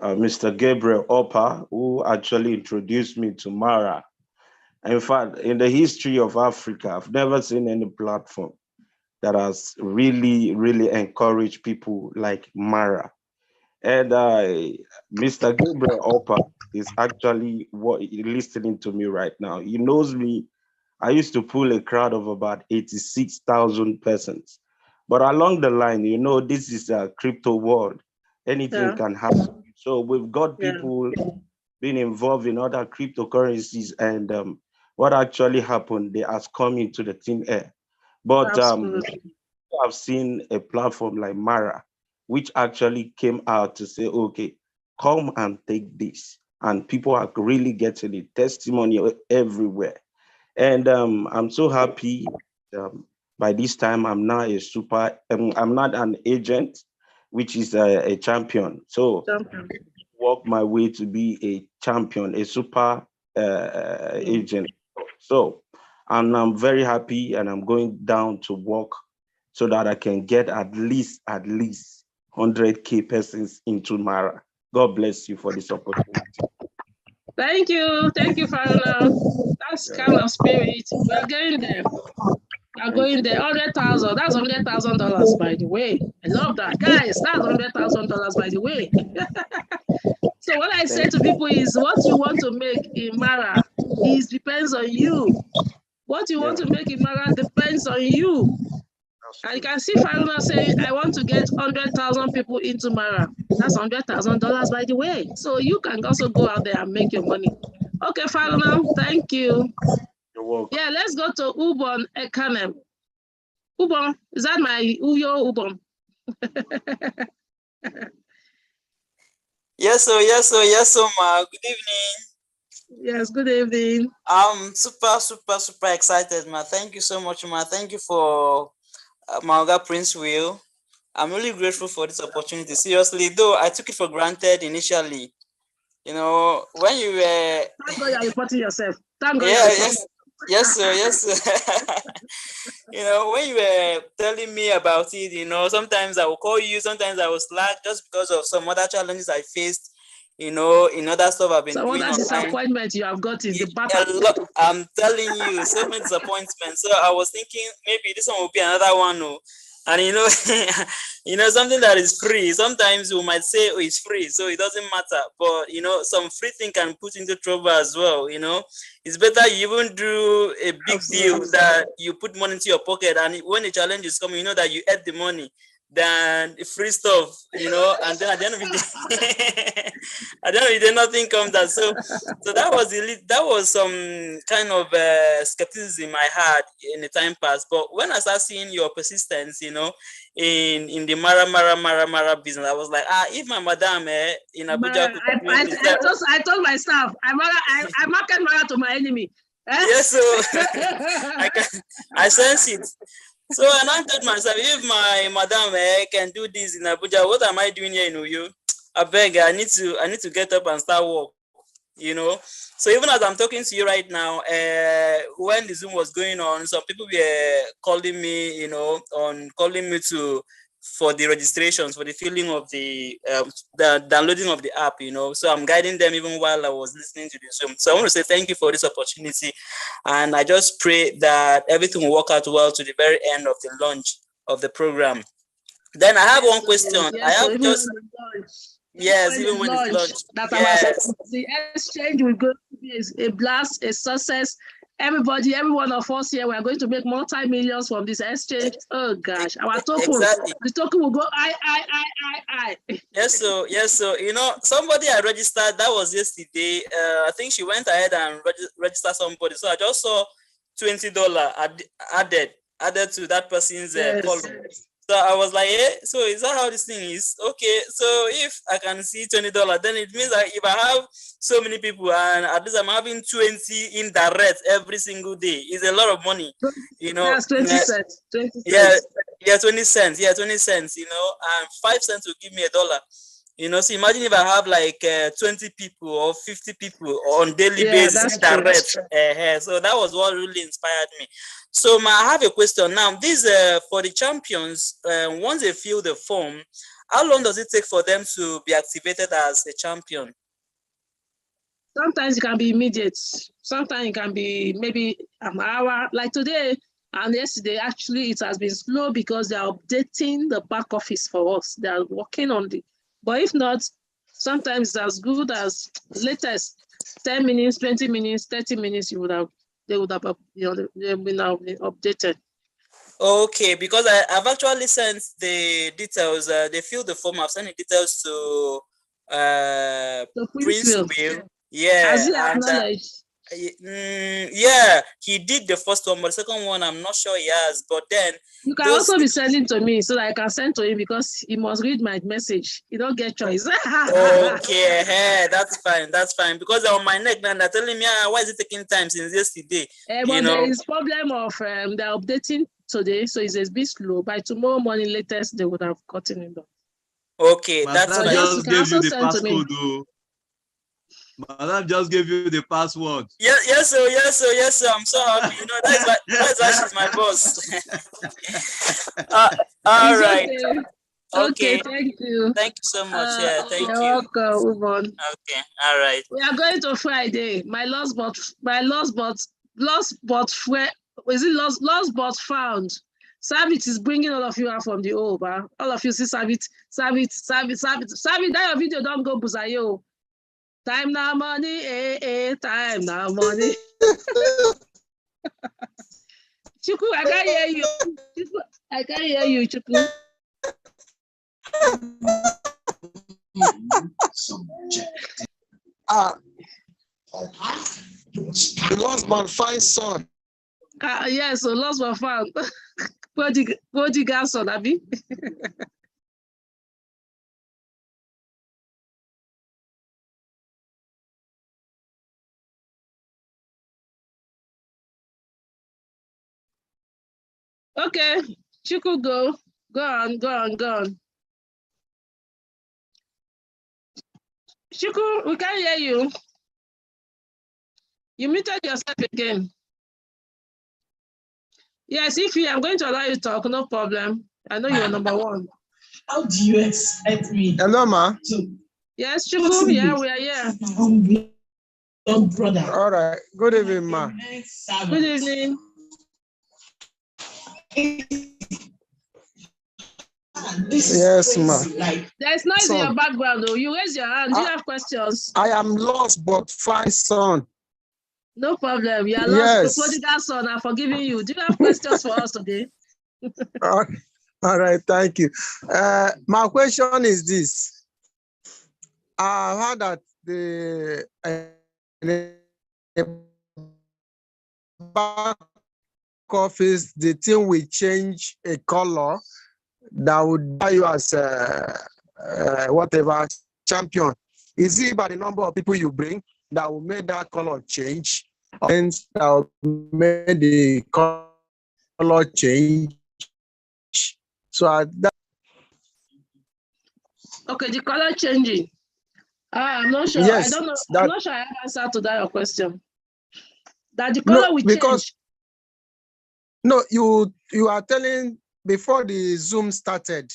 Mr. Gabriel Opa, who actually introduced me to Mara. In fact, in the history of Africa, I've never seen any platform that has really, really encouraged people like Mara. And Mr. Gabriel Opa is actually listening to me right now. He knows me. I used to pull a crowd of about 86,000 persons. But along the line, you know, this is a crypto world. Anything can happen. So we've got people being involved in other cryptocurrencies, and what actually happened, they has come into the thin air. But I've seen a platform like Mara, which actually came out to say, okay, come and take this. And people are really getting the testimony everywhere. And I'm so happy. By this time, I'm now I'm not an agent, which is a champion. So work my way to be a champion, a super agent. So I'm very happy, and I'm going down to work so that I can get at least 100K persons into Mara. God bless you for this opportunity. Thank you, Faruna. That's kind of spirit. We're getting there. We're going there. 100,000. That's $100,000, by the way. I love that, guys. That's $100,000, by the way. So what I say to people is, what you want to make in Mara depends on you. What you want to make in Mara depends on you. And you can see Faruna saying, I want to get 100,000 people into Mara. That's $100,000, by the way. So you can also go out there and make your money. Okay, Faruna, thank you. You're welcome. Yeah, let's go to Ubon Ekanem. Ubon, is that my Uyo Ubon? Yes, ma. Good evening. Yes, good evening. I'm super excited, ma. Thank you so much, ma. Thank you for my Oga Prince Will. I'm really grateful for this opportunity. Seriously, though I took it for granted initially. You know, when you were you're reporting yourself. Thank God. Yeah, yes, sir. You know, when you were telling me about it, you know, sometimes I will call you, sometimes I will slack just because of some other challenges I faced, you know, in other stuff I've been So doing what online. disappointment you have got in the A battle? lot, I'm telling you, so many disappointments. So I was thinking maybe this one will be another one. Oh. And you know, you know, something that is free. Sometimes you might say, oh, it's free, so it doesn't matter. But you know, some free thing can put into trouble as well. You know, it's better you even do a big deal that you put money into your pocket, and when the challenge is coming, you know that you earn the money than free stuff, you know, and then at the end of the day, at the end of the day, nothing comes out. So that was some kind of skepticism I had in the time past. But when I started seeing your persistence, you know, in the Mara business, I was like, if my madam in Abuja could do this, I told my staff, I market Mara to my enemy. Yes, so I sense it. So and I told myself, if my madam can do this in Abuja, what am I doing here in Uyo? I beg, I need to get up and start work. You know, so even as I'm talking to you right now, when the Zoom was going on, some people were calling me, you know, calling me for the registrations, for the filling of the downloading of the app, you know. So I'm guiding them even while I was listening to the Zoom. So I want to say thank you for this opportunity, and I just pray that everything will work out well to the very end of the launch of the program. Then I have one question. Yes, even when it's launched. The exchange will go to be a blast, a success. Everybody, every one of us here, we are going to make multi-millions from this exchange. Oh gosh, our token, the token will go I. Yes, so you know, somebody I registered, that was yesterday. I think she went ahead and registered somebody. So I just saw $20 added to that person's column. So I was like, so is that how this thing is? Okay, so if I can see $20, then it means that if I have so many people and at least I'm having 20 indirect every single day, it's a lot of money, you know. That's 20 cents. 20 cents. Yeah, 20 cents. Yeah, 20 cents, you know, and 5 cents will give me $1. You know, so imagine if I have like 20 people or 50 people on daily basis direct. So that was what really inspired me. So I have a question now. This for the champions, once they fill the form, how long does it take for them to be activated as a champion? Sometimes it can be immediate. Sometimes it can be maybe an hour. Like today and yesterday, actually, it has been slow because they are updating the back office for us. They are working on the. But if not, sometimes it's as good as latest 10 minutes, 20 minutes, 30 minutes. They would have, you know, they've been updated. Okay, because I've actually sent the details. They filled the form. I've sent the details to Prince Will. Yeah, has he acknowledged? Yeah, he did the first one, but the second one I'm not sure he has. But then you can also be sending to me so that I can send to him because he must read my message. He don't get choice. Okay, that's fine. Because they're on my neck now, they're telling me, why is it taking time since yesterday? But there is problem of they're updating today, so it's a bit slow. By tomorrow morning latest, they would have gotten it done. Okay, that's fine. Just gave you the passcode, though. Madam just gave you the password. Yes, sir. I'm so happy. You know, that's why she's my boss. All right. Okay, thank you. Thank you so much. Yeah, thank you. You're welcome, Ubon. Okay, all right. We are going to Friday. Lost but found. Savit is bringing all of you out from the old, all of you see Savit. That video don't go buzayo. Time now money, time now money. Chuku, I can't hear you. I can't hear you, Chuku. The lost man finds son. Yes, so lost man found. Prodigal son, Abi. Okay, Chuku, go on. Chuku, we can't hear you. You muted yourself again. Yes, if you, I'm going to allow you to talk, no problem. I know you're number one. How do you expect me? Hello, ma. Yes, Chubu, yeah, we are here. Brother. All right. Good evening, ma. Good evening. Yes, ma. There's noise in your background, though. You raise your hand. Do you have questions? I am lost but find son. No problem. You are Yes. lost. Prodigal son, I'm forgiving you. Do you have questions for us today? All right, thank you. My question is this. I heard that the back office, the thing will change a color that would buy you as whatever champion. Is it by the number of people you bring that will make that color change? And that will make the color change? So that. Okay, the color changing. I'm not sure. Yes, I don't know. I'm not sure I have answer to that your question. That the no, color will because change. No, you are telling before the Zoom started.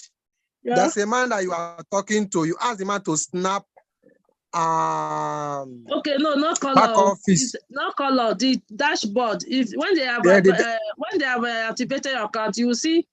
Yeah. There's a man that you are talking to. You ask the man to snap. Okay, no, not color. Back office. Not color. The dashboard. If when they have activated your account, you will see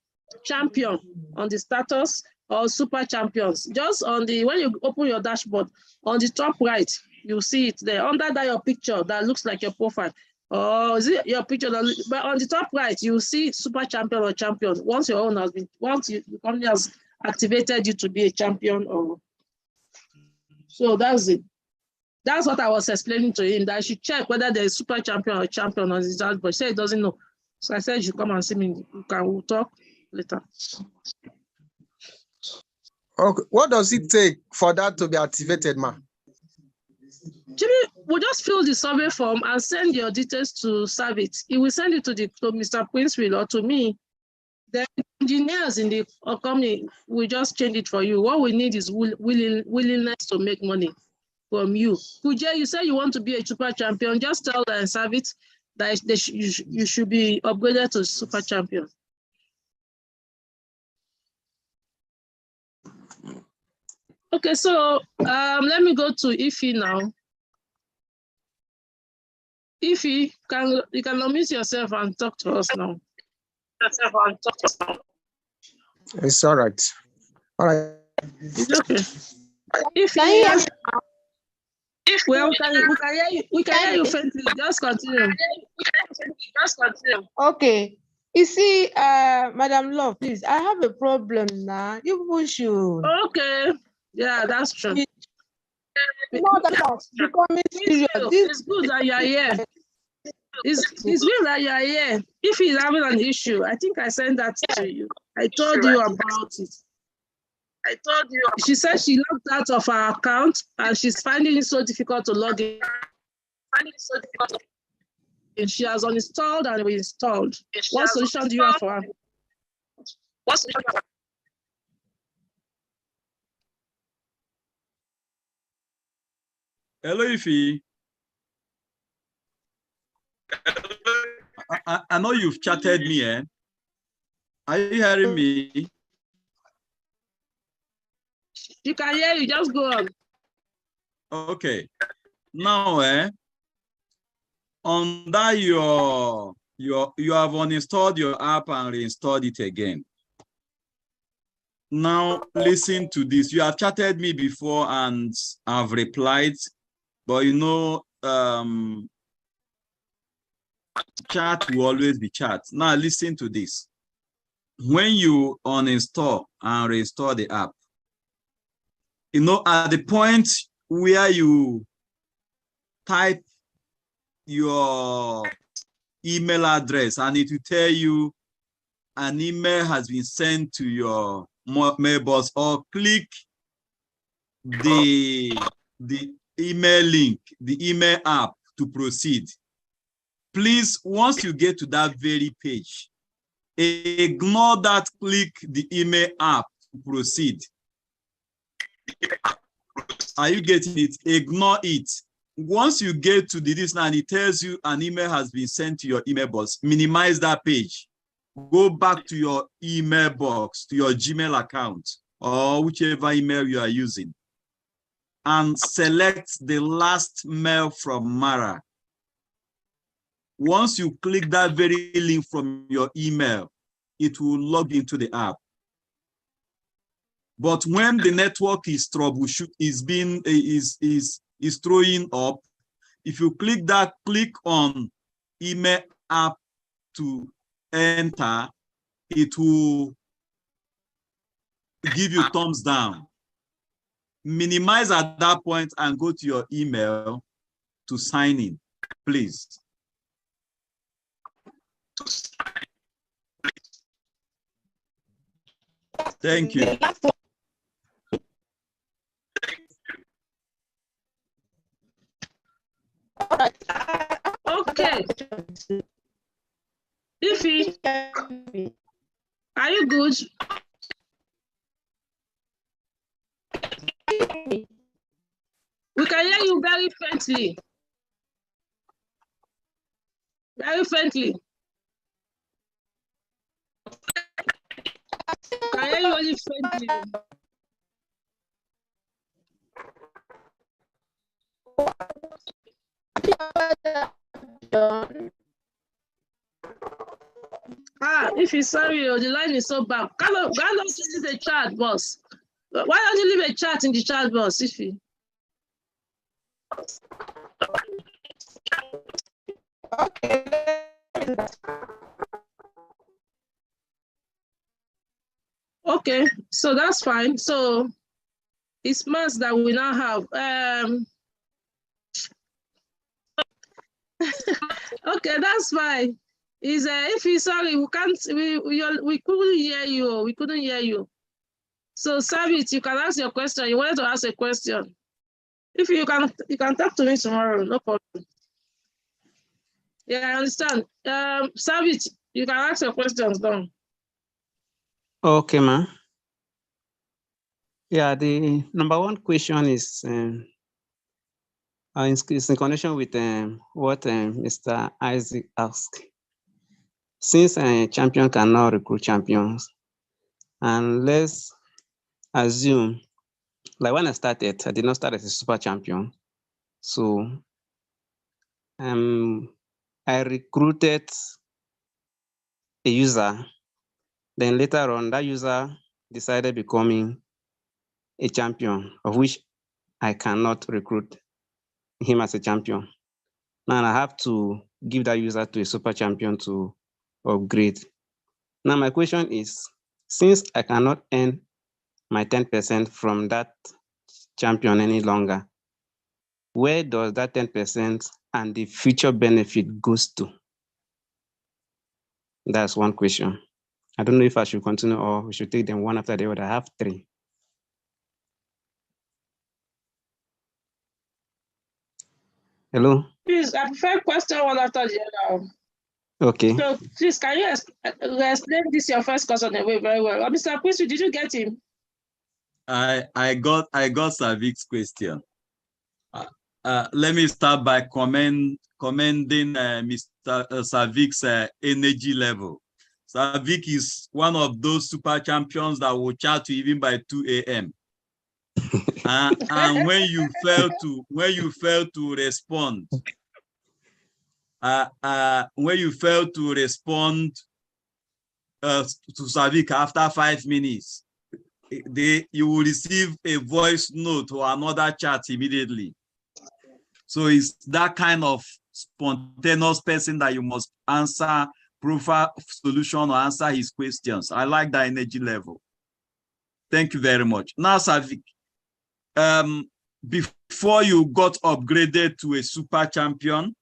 champion on the status or super champions. Just on the when you open your dashboard on the top right, you see it there. Under that your picture that looks like your profile. Oh, is it your picture? But on the top right, you see super champion or champion. Once your own has been, the company has activated you to be a champion, or so that's it. That's what I was explaining to him. That I should check whether there is super champion or champion on his dashboard. But he said he doesn't know. So I said you should come and see me. We'll talk later. Okay, what does it take for that to be activated, ma? Jimmy, we'll just fill the survey form and send your details to Servit. He will send it to Mr. Princeville or to me. The engineers in the company will just change it for you. What we need is willingness to make money from you. Kuje, you say you want to be a super champion. Just tell them Servit that you should be upgraded to super champion. Okay, so let me go to Ify now. Ify, you can unmute yourself and talk to us now. It's all right. All right. It's okay. Ify, well, we can hear you faintly. Just continue. Okay. You see, Madam Love, please, I have a problem now. You people should. Okay. Yeah, that's true. No, that's becoming serious. It's good that you are here. It's good that you are here. If he's having an issue, I think I sent that to you. I told you about it. She said she logged out of her account and she's finding it so difficult to log in. And she has uninstalled and reinstalled. What solution do you have for her? Hello, Ify. I know you've chatted me, eh? Are you hearing me? You can hear you, just go on. Okay. Now, on that you have uninstalled your app and reinstalled it again. Now listen to this. You have chatted me before and I've replied, but you know, chat will always be chat. Now listen to this. When you uninstall and reinstall the app, you know, at the point where you type your email address and it will tell you an email has been sent to your mailbox, or click the email link, the email app to proceed. Please, once you get to that very page, ignore that, click the email app to proceed. Are you getting it? Ignore it. once you get to this and it tells you an email has been sent to your email box, minimize that page. Go back to your email box, to your Gmail account, or whichever email you are using, and select the last mail from Mara. Once you click that very link from your email, it will log into the app. But when the network is troubleshoot, is throwing up, if you click on email app to enter, it will give you thumbs down. Minimize at that point and go to your email to sign in, please. Thank you. Okay. Ify, are you good? We can hear you very faintly. Very faintly. We can hear you only faintly. If you're sorry, the line is so bad. Why don't you leave a chat, boss? Why don't you leave a chat in the chat box, Ify? Okay, so that's fine. So it's months that we now have. Okay, that's fine. Is if you sorry, we can't. We couldn't hear you. We couldn't hear you. So Savit, you can ask your question. You wanted to ask a question. If you can talk to me tomorrow. No problem. Yeah, I understand. Savit, you can ask your questions down. Okay, ma. Yeah, the number one question is in connection with what Mr. Isaac asked. Since a champion cannot recruit champions, and let's assume, like when I started, I did not start as a super champion. So I recruited a user. Then later on, that user decided becoming a champion, of which I cannot recruit him as a champion. Now I have to give that user to a super champion to upgrade. Now my question is, since I cannot earn my 10% from that champion any longer, where does that 10% and the future benefit goes to? That's one question. I don't know if I should continue or we should take them one after the other. I have three. Hello? Please, I prefer question one after the other. Okay. So please, can you explain this your first question away very well? Mr. Quincy, did you get him? I got Savik's question. Let me start by commending Mr. Savik's energy level. Savik is one of those super champions that will chat to even by 2 a.m. And when you fail to respond, when you fail to respond to Savik after 5 minutes, you will receive a voice note or another chat immediately. So it's that kind of spontaneous person that you must answer, provide solution or answer his questions. I like that energy level. Thank you very much. Now, Savik, before you got upgraded to a super champion,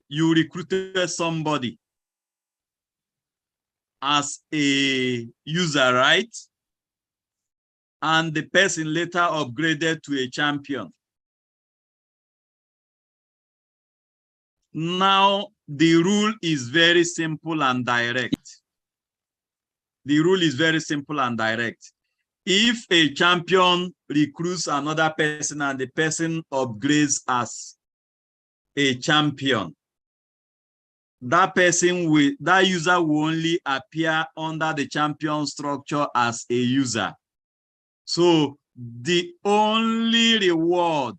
you recruited somebody as a user, right? And the person later upgraded to a champion. Now, the rule is very simple and direct. The rule is very simple and direct. If a champion recruits another person and the person upgrades as a champion, that user will only appear under the champion structure as a user. So the only reward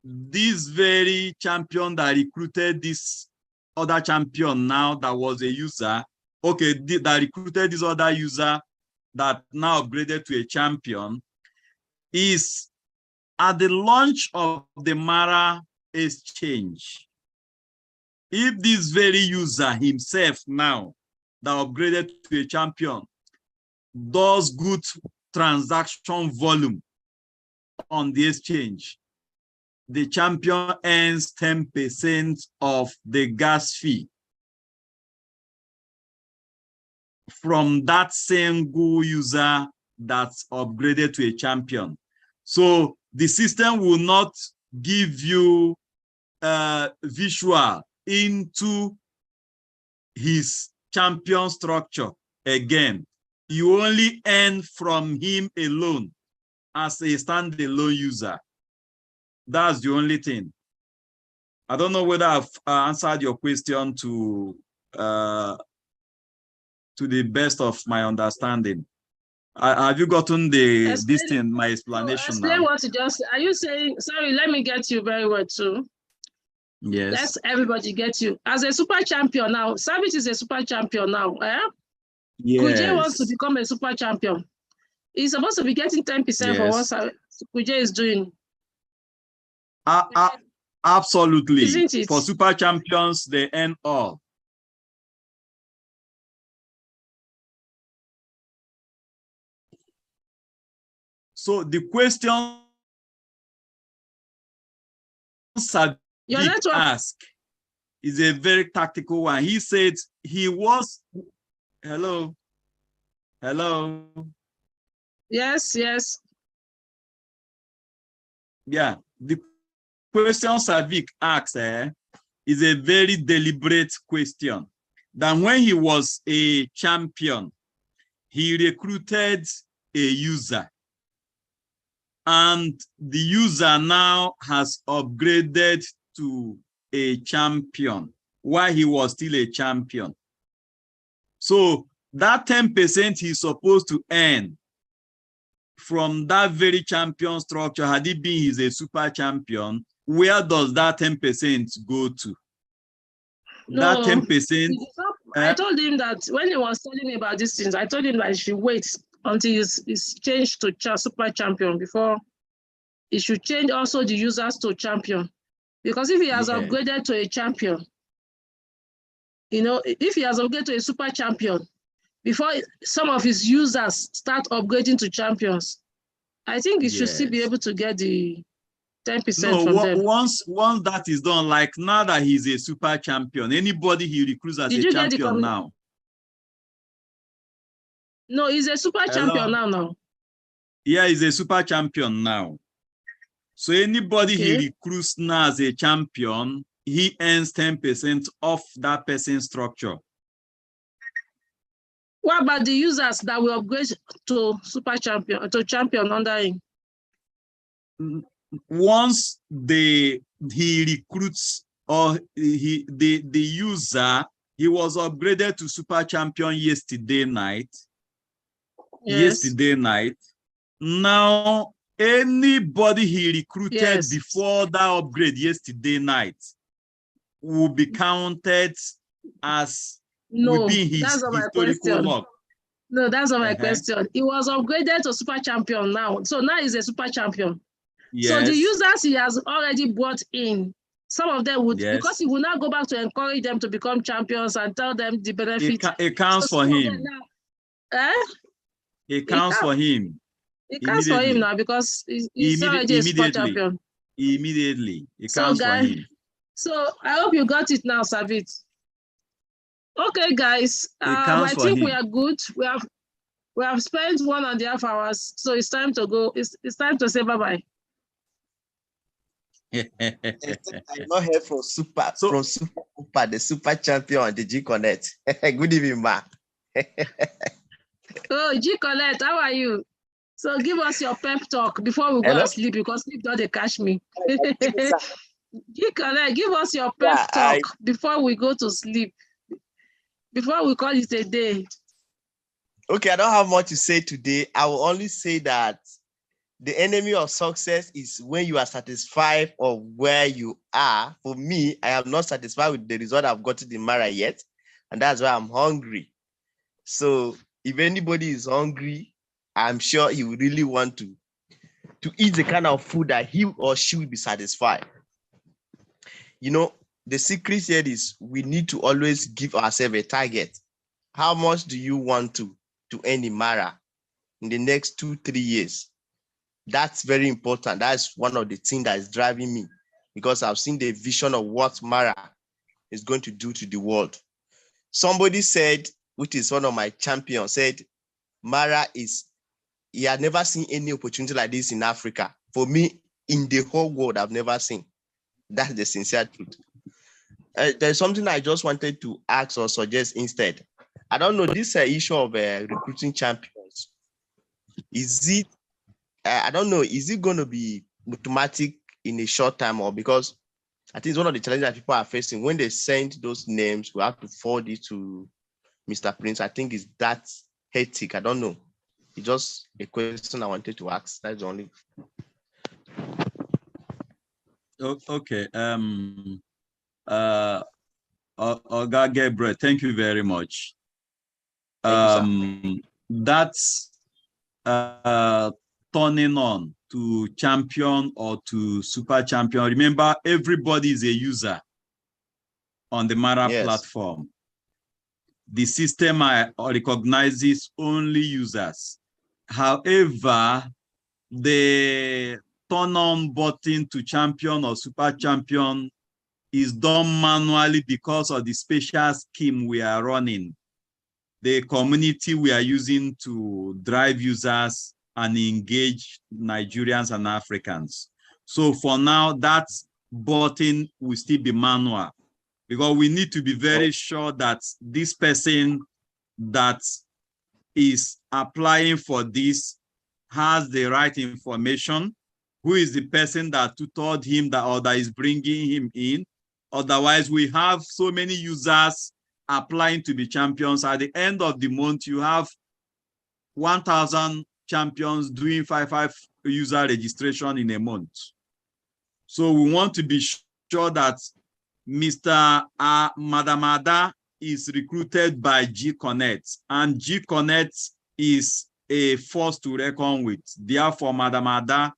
this very champion that recruited this other champion now that was a user, okay, that recruited this other user that now upgraded to a champion, is at the launch of the MARA exchange. If this very user himself now that upgraded to a champion does good transaction volume on the exchange, the champion earns 10% of the gas fee from that single user that's upgraded to a champion. So the system will not give you visual into his champion structure again. You only earn from him alone as a standalone user. That's the only thing. I don't know whether I've answered your question to the best of my understanding. Have you gotten this thing, my explanation explain now? What you just, are you saying, sorry, let me get you very well too. Yes. Let's everybody get you. As a super champion now, Savage is a super champion now. Yes. Kuje wants to become a super champion. He's supposed to be getting 10% for what Kuje is doing. Absolutely. Isn't it? For super champions, they earn all. So the question Sadiq asked is a very tactical one. He said he was, hello. Yes. Yeah, the question Savik asks is a very deliberate question. That when he was a champion, he recruited a user. And the user now has upgraded to a champion while he was still a champion. So that 10% he's supposed to earn from that very champion structure, had it been he's a super champion, where does that 10% go to? No, that 10%. I told him that when he was telling me about these things, I told him that he should wait until he's changed to super champion before he should change also the users to champion. Because if he has upgraded to a champion, if he has upgraded to a super champion, before some of his users start upgrading to champions, I think he should still be able to get the 10% from them. Once that is done, like now that he's a super champion, anybody he recruits as a champion now. No, he's a super champion now. Yeah, he's a super champion now. So anybody he recruits now as a champion, he earns 10% off that person's structure. What about the users that will upgrade to super champion, to champion under him? Once he recruits or the user, he was upgraded to super champion yesterday night. Now anybody he recruited before that upgrade yesterday night will be counted as within his historical log. No, that's not my question. He was upgraded to super champion now. So now he's a super champion. Yes. So the users he has already brought in, some of them would, because he will now go back to encourage them to become champions and tell them the benefits. It counts for him. It counts for him. It counts for him now because he's already a super champion. Immediately. It counts for him. So I hope you got it now, Savit. Okay, guys. I think we are good. We have spent 1.5 hours, so it's time to go. It's time to say bye-bye. I'm not here from Super, the super champion on the G Connect. Good evening, Ma. Oh, G Colette, how are you? So give us your pep talk before we go Hello? and sleep because sleep don't catch me. Thank you, sir. G Colette, give us your pep Yeah, talk before we go to sleep. Before we call it a day. okay, I don't have much to say today. I will only say that the enemy of success is when you are satisfied of where you are. For me, I am not satisfied with the result I've gotten in Mara yet, and that's why I'm hungry. So if anybody is hungry, I'm sure he will really want to eat the kind of food that he or she will be satisfied. You know, the secret here is we need to always give ourselves a target. How much do you want to earn in Mara in the next 2-3 years? That's very important. That's one of the things that is driving me, because I've seen the vision of what Mara is going to do to the world. Somebody said, which is one of my champions, said Mara is, he had never seen any opportunity like this in Africa. For me, in the whole world, I've never seen. That's the sincere truth. There's something I just wanted to ask or suggest instead. I don't know, this issue of recruiting champions, is it, I don't know, is it going to be automatic in a short time, or because I think it's one of the challenges that people are facing when they send those names, we have to forward it to Mr. Prince. I think it's that hectic. I don't know. It's just a question I wanted to ask. That's the only. Okay. Oga Gabriel, thank you very much. That's turning on to champion or to super champion. Remember, everybody is a user on the Mara platform. The system recognizes only users. However, the turn on button to champion or super champion is done manually because of the special scheme we are running, the community we are using to drive users and engage Nigerians and Africans. So for now, that button will still be manual, because we need to be very sure that this person that is applying for this has the right information, who is the person that tutored him or that is bringing him in. Otherwise, we have so many users applying to be champions. At the end of the month, you have 1,000 champions doing 5 user registration in a month. So we want to be sure that Mr. Madam Ada is recruited by G-Connect, and G-Connect is a force to reckon with. Therefore, Madam Ada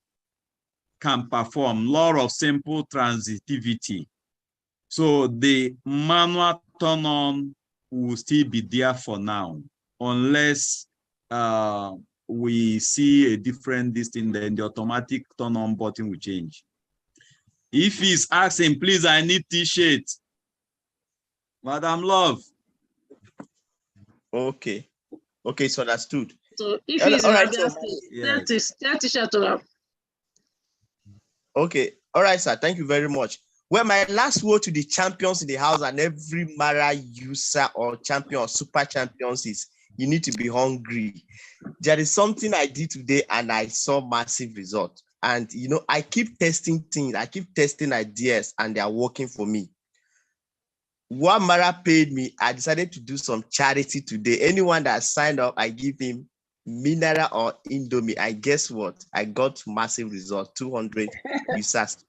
can perform law of simple transitivity. So the manual turn on will still be there for now, unless we see a different distance, then the automatic turn on button will change. If he's asking, please, I need T-shirt, Madam Love. Okay, so understood. So if he's in Abia State, that T-shirt to have. Okay, all right, sir. Thank you very much. Well, my last word to the champions in the house and every Mara user or champion or super champions is, you need to be hungry. There is something I did today and I saw massive results. And, you know, I keep testing things. I keep testing ideas and they are working for me. What Mara paid me, I decided to do some charity today. Anyone that signed up, I give him mineral or Indomie. And guess what? I got massive results, 200 users.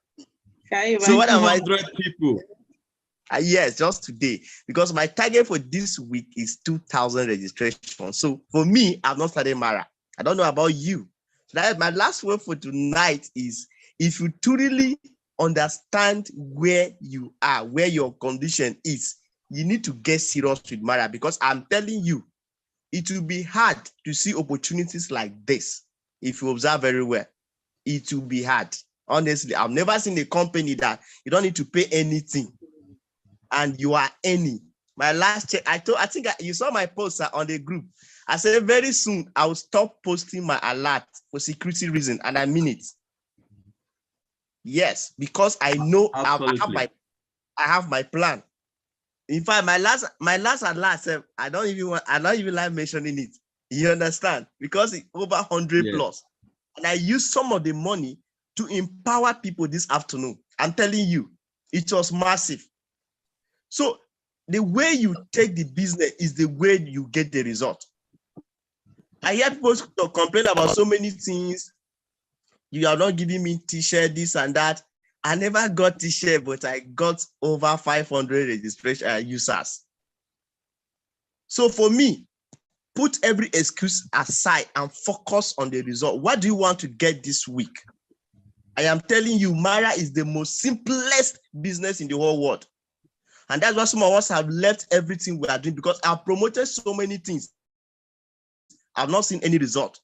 So what am I doing? People? Yes, just today, because my target for this week is 2,000 registrations. So for me, I've not started Mara. I don't know about you. So that my last word for tonight is, if you truly understand where you are, where your condition is, you need to get serious with Mara, because I'm telling you, it will be hard to see opportunities like this. If you observe very well, it will be hard. Honestly, I've never seen a company that you don't need to pay anything and you are earning. My last check, I think you saw my post on the group. I said very soon I will stop posting my alert for security reason, and I mean it. Yes, because I know I have my plan. In fact, my last alert, I don't even like mentioning it. You understand? Because it's over 100 Yeah. plus. And I used some of the money to empower people this afternoon. I'm telling you, it was massive. So the way you take the business is the way you get the result. I hear people complain about so many things. You are not giving me t-shirt, this and that. I never got t-shirt, but I got over 500 registration users. So for me, put every excuse aside and focus on the result. What do you want to get this week? I am telling you, Mara is the most simplest business in the whole world. And that's why some of us have left everything we are doing, because I've promoted so many things. I've not seen any result.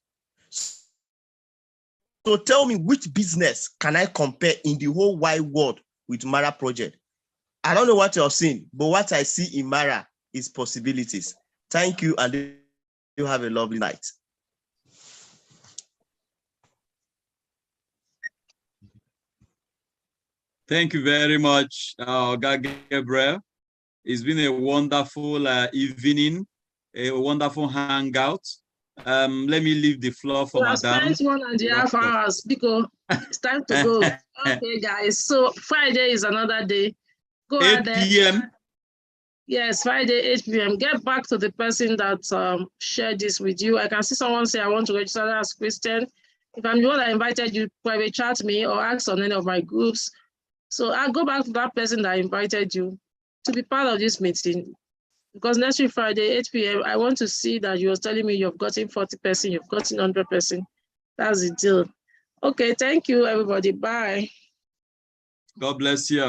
So tell me, which business can I compare in the whole wide world with Mara project? I don't know what you're seeing, but what I see in Mara is possibilities. Thank you, and you have a lovely night. Thank you very much, Gabriel. It's been a wonderful evening, a wonderful hangout. Let me leave the floor for I Madam. spent 1.5 hours because it's time to go. Okay, guys. So Friday is another day. Go 8 ahead. p.m. Yes, Friday, 8 p.m. Get back to the person that shared this with you. I can see someone say, I want to register as Christian. If I'm the one that invited you, private chat me or ask on any of my groups. So I'll go back to that person that invited you to be part of this meeting. Because next week, Friday, 8 p.m., I want to see that you're telling me you've gotten 40%, you've gotten 100%. That's the deal. Okay, thank you, everybody. Bye. God bless you.